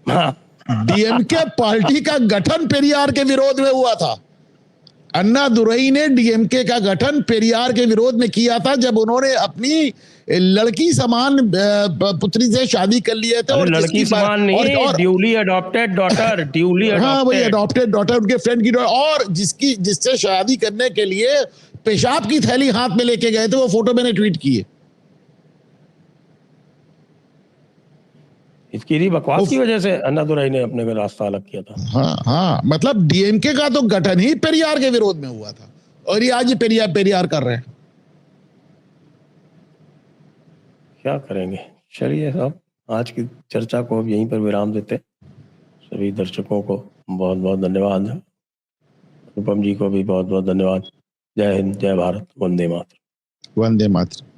हाँ। डीएमके पार्टी का गठन पेरियार के विरोध में हुआ था। अन्ना दुरई ने डीएमके का गठन पेरियार के विरोध में किया था, जब उन्होंने अपनी लड़की समान पुत्री से शादी कर लिए थे। और लड़की समान नहीं, ड्यूली अडॉप्टेड डॉटर, हाँ वही अडॉप्टेड डॉटर, उनके फ्रेंड की डॉटर, और जिससे शादी करने के लिए पेशाब की थैली हाथ में लेके गए थे। वो फोटो मैंने ट्वीट की है। इसकी बकवास की वजह से अन्नादुराई ने अपने को रास्ता अलग किया था। हाँ, मतलब डीएमके का तो गठन ही पेरियार के विरोध में हुआ था, और ये आज ये पेरियार कर रहे हैं। क्या करेंगे। चलिए साहब, आज की चर्चा को अब यहीं पर विराम देते। सभी दर्शकों को बहुत बहुत धन्यवाद, अनुपम जी को भी बहुत बहुत धन्यवाद। जय हिंद, जय भारत, वंदे मातरम। वंदे मातरम।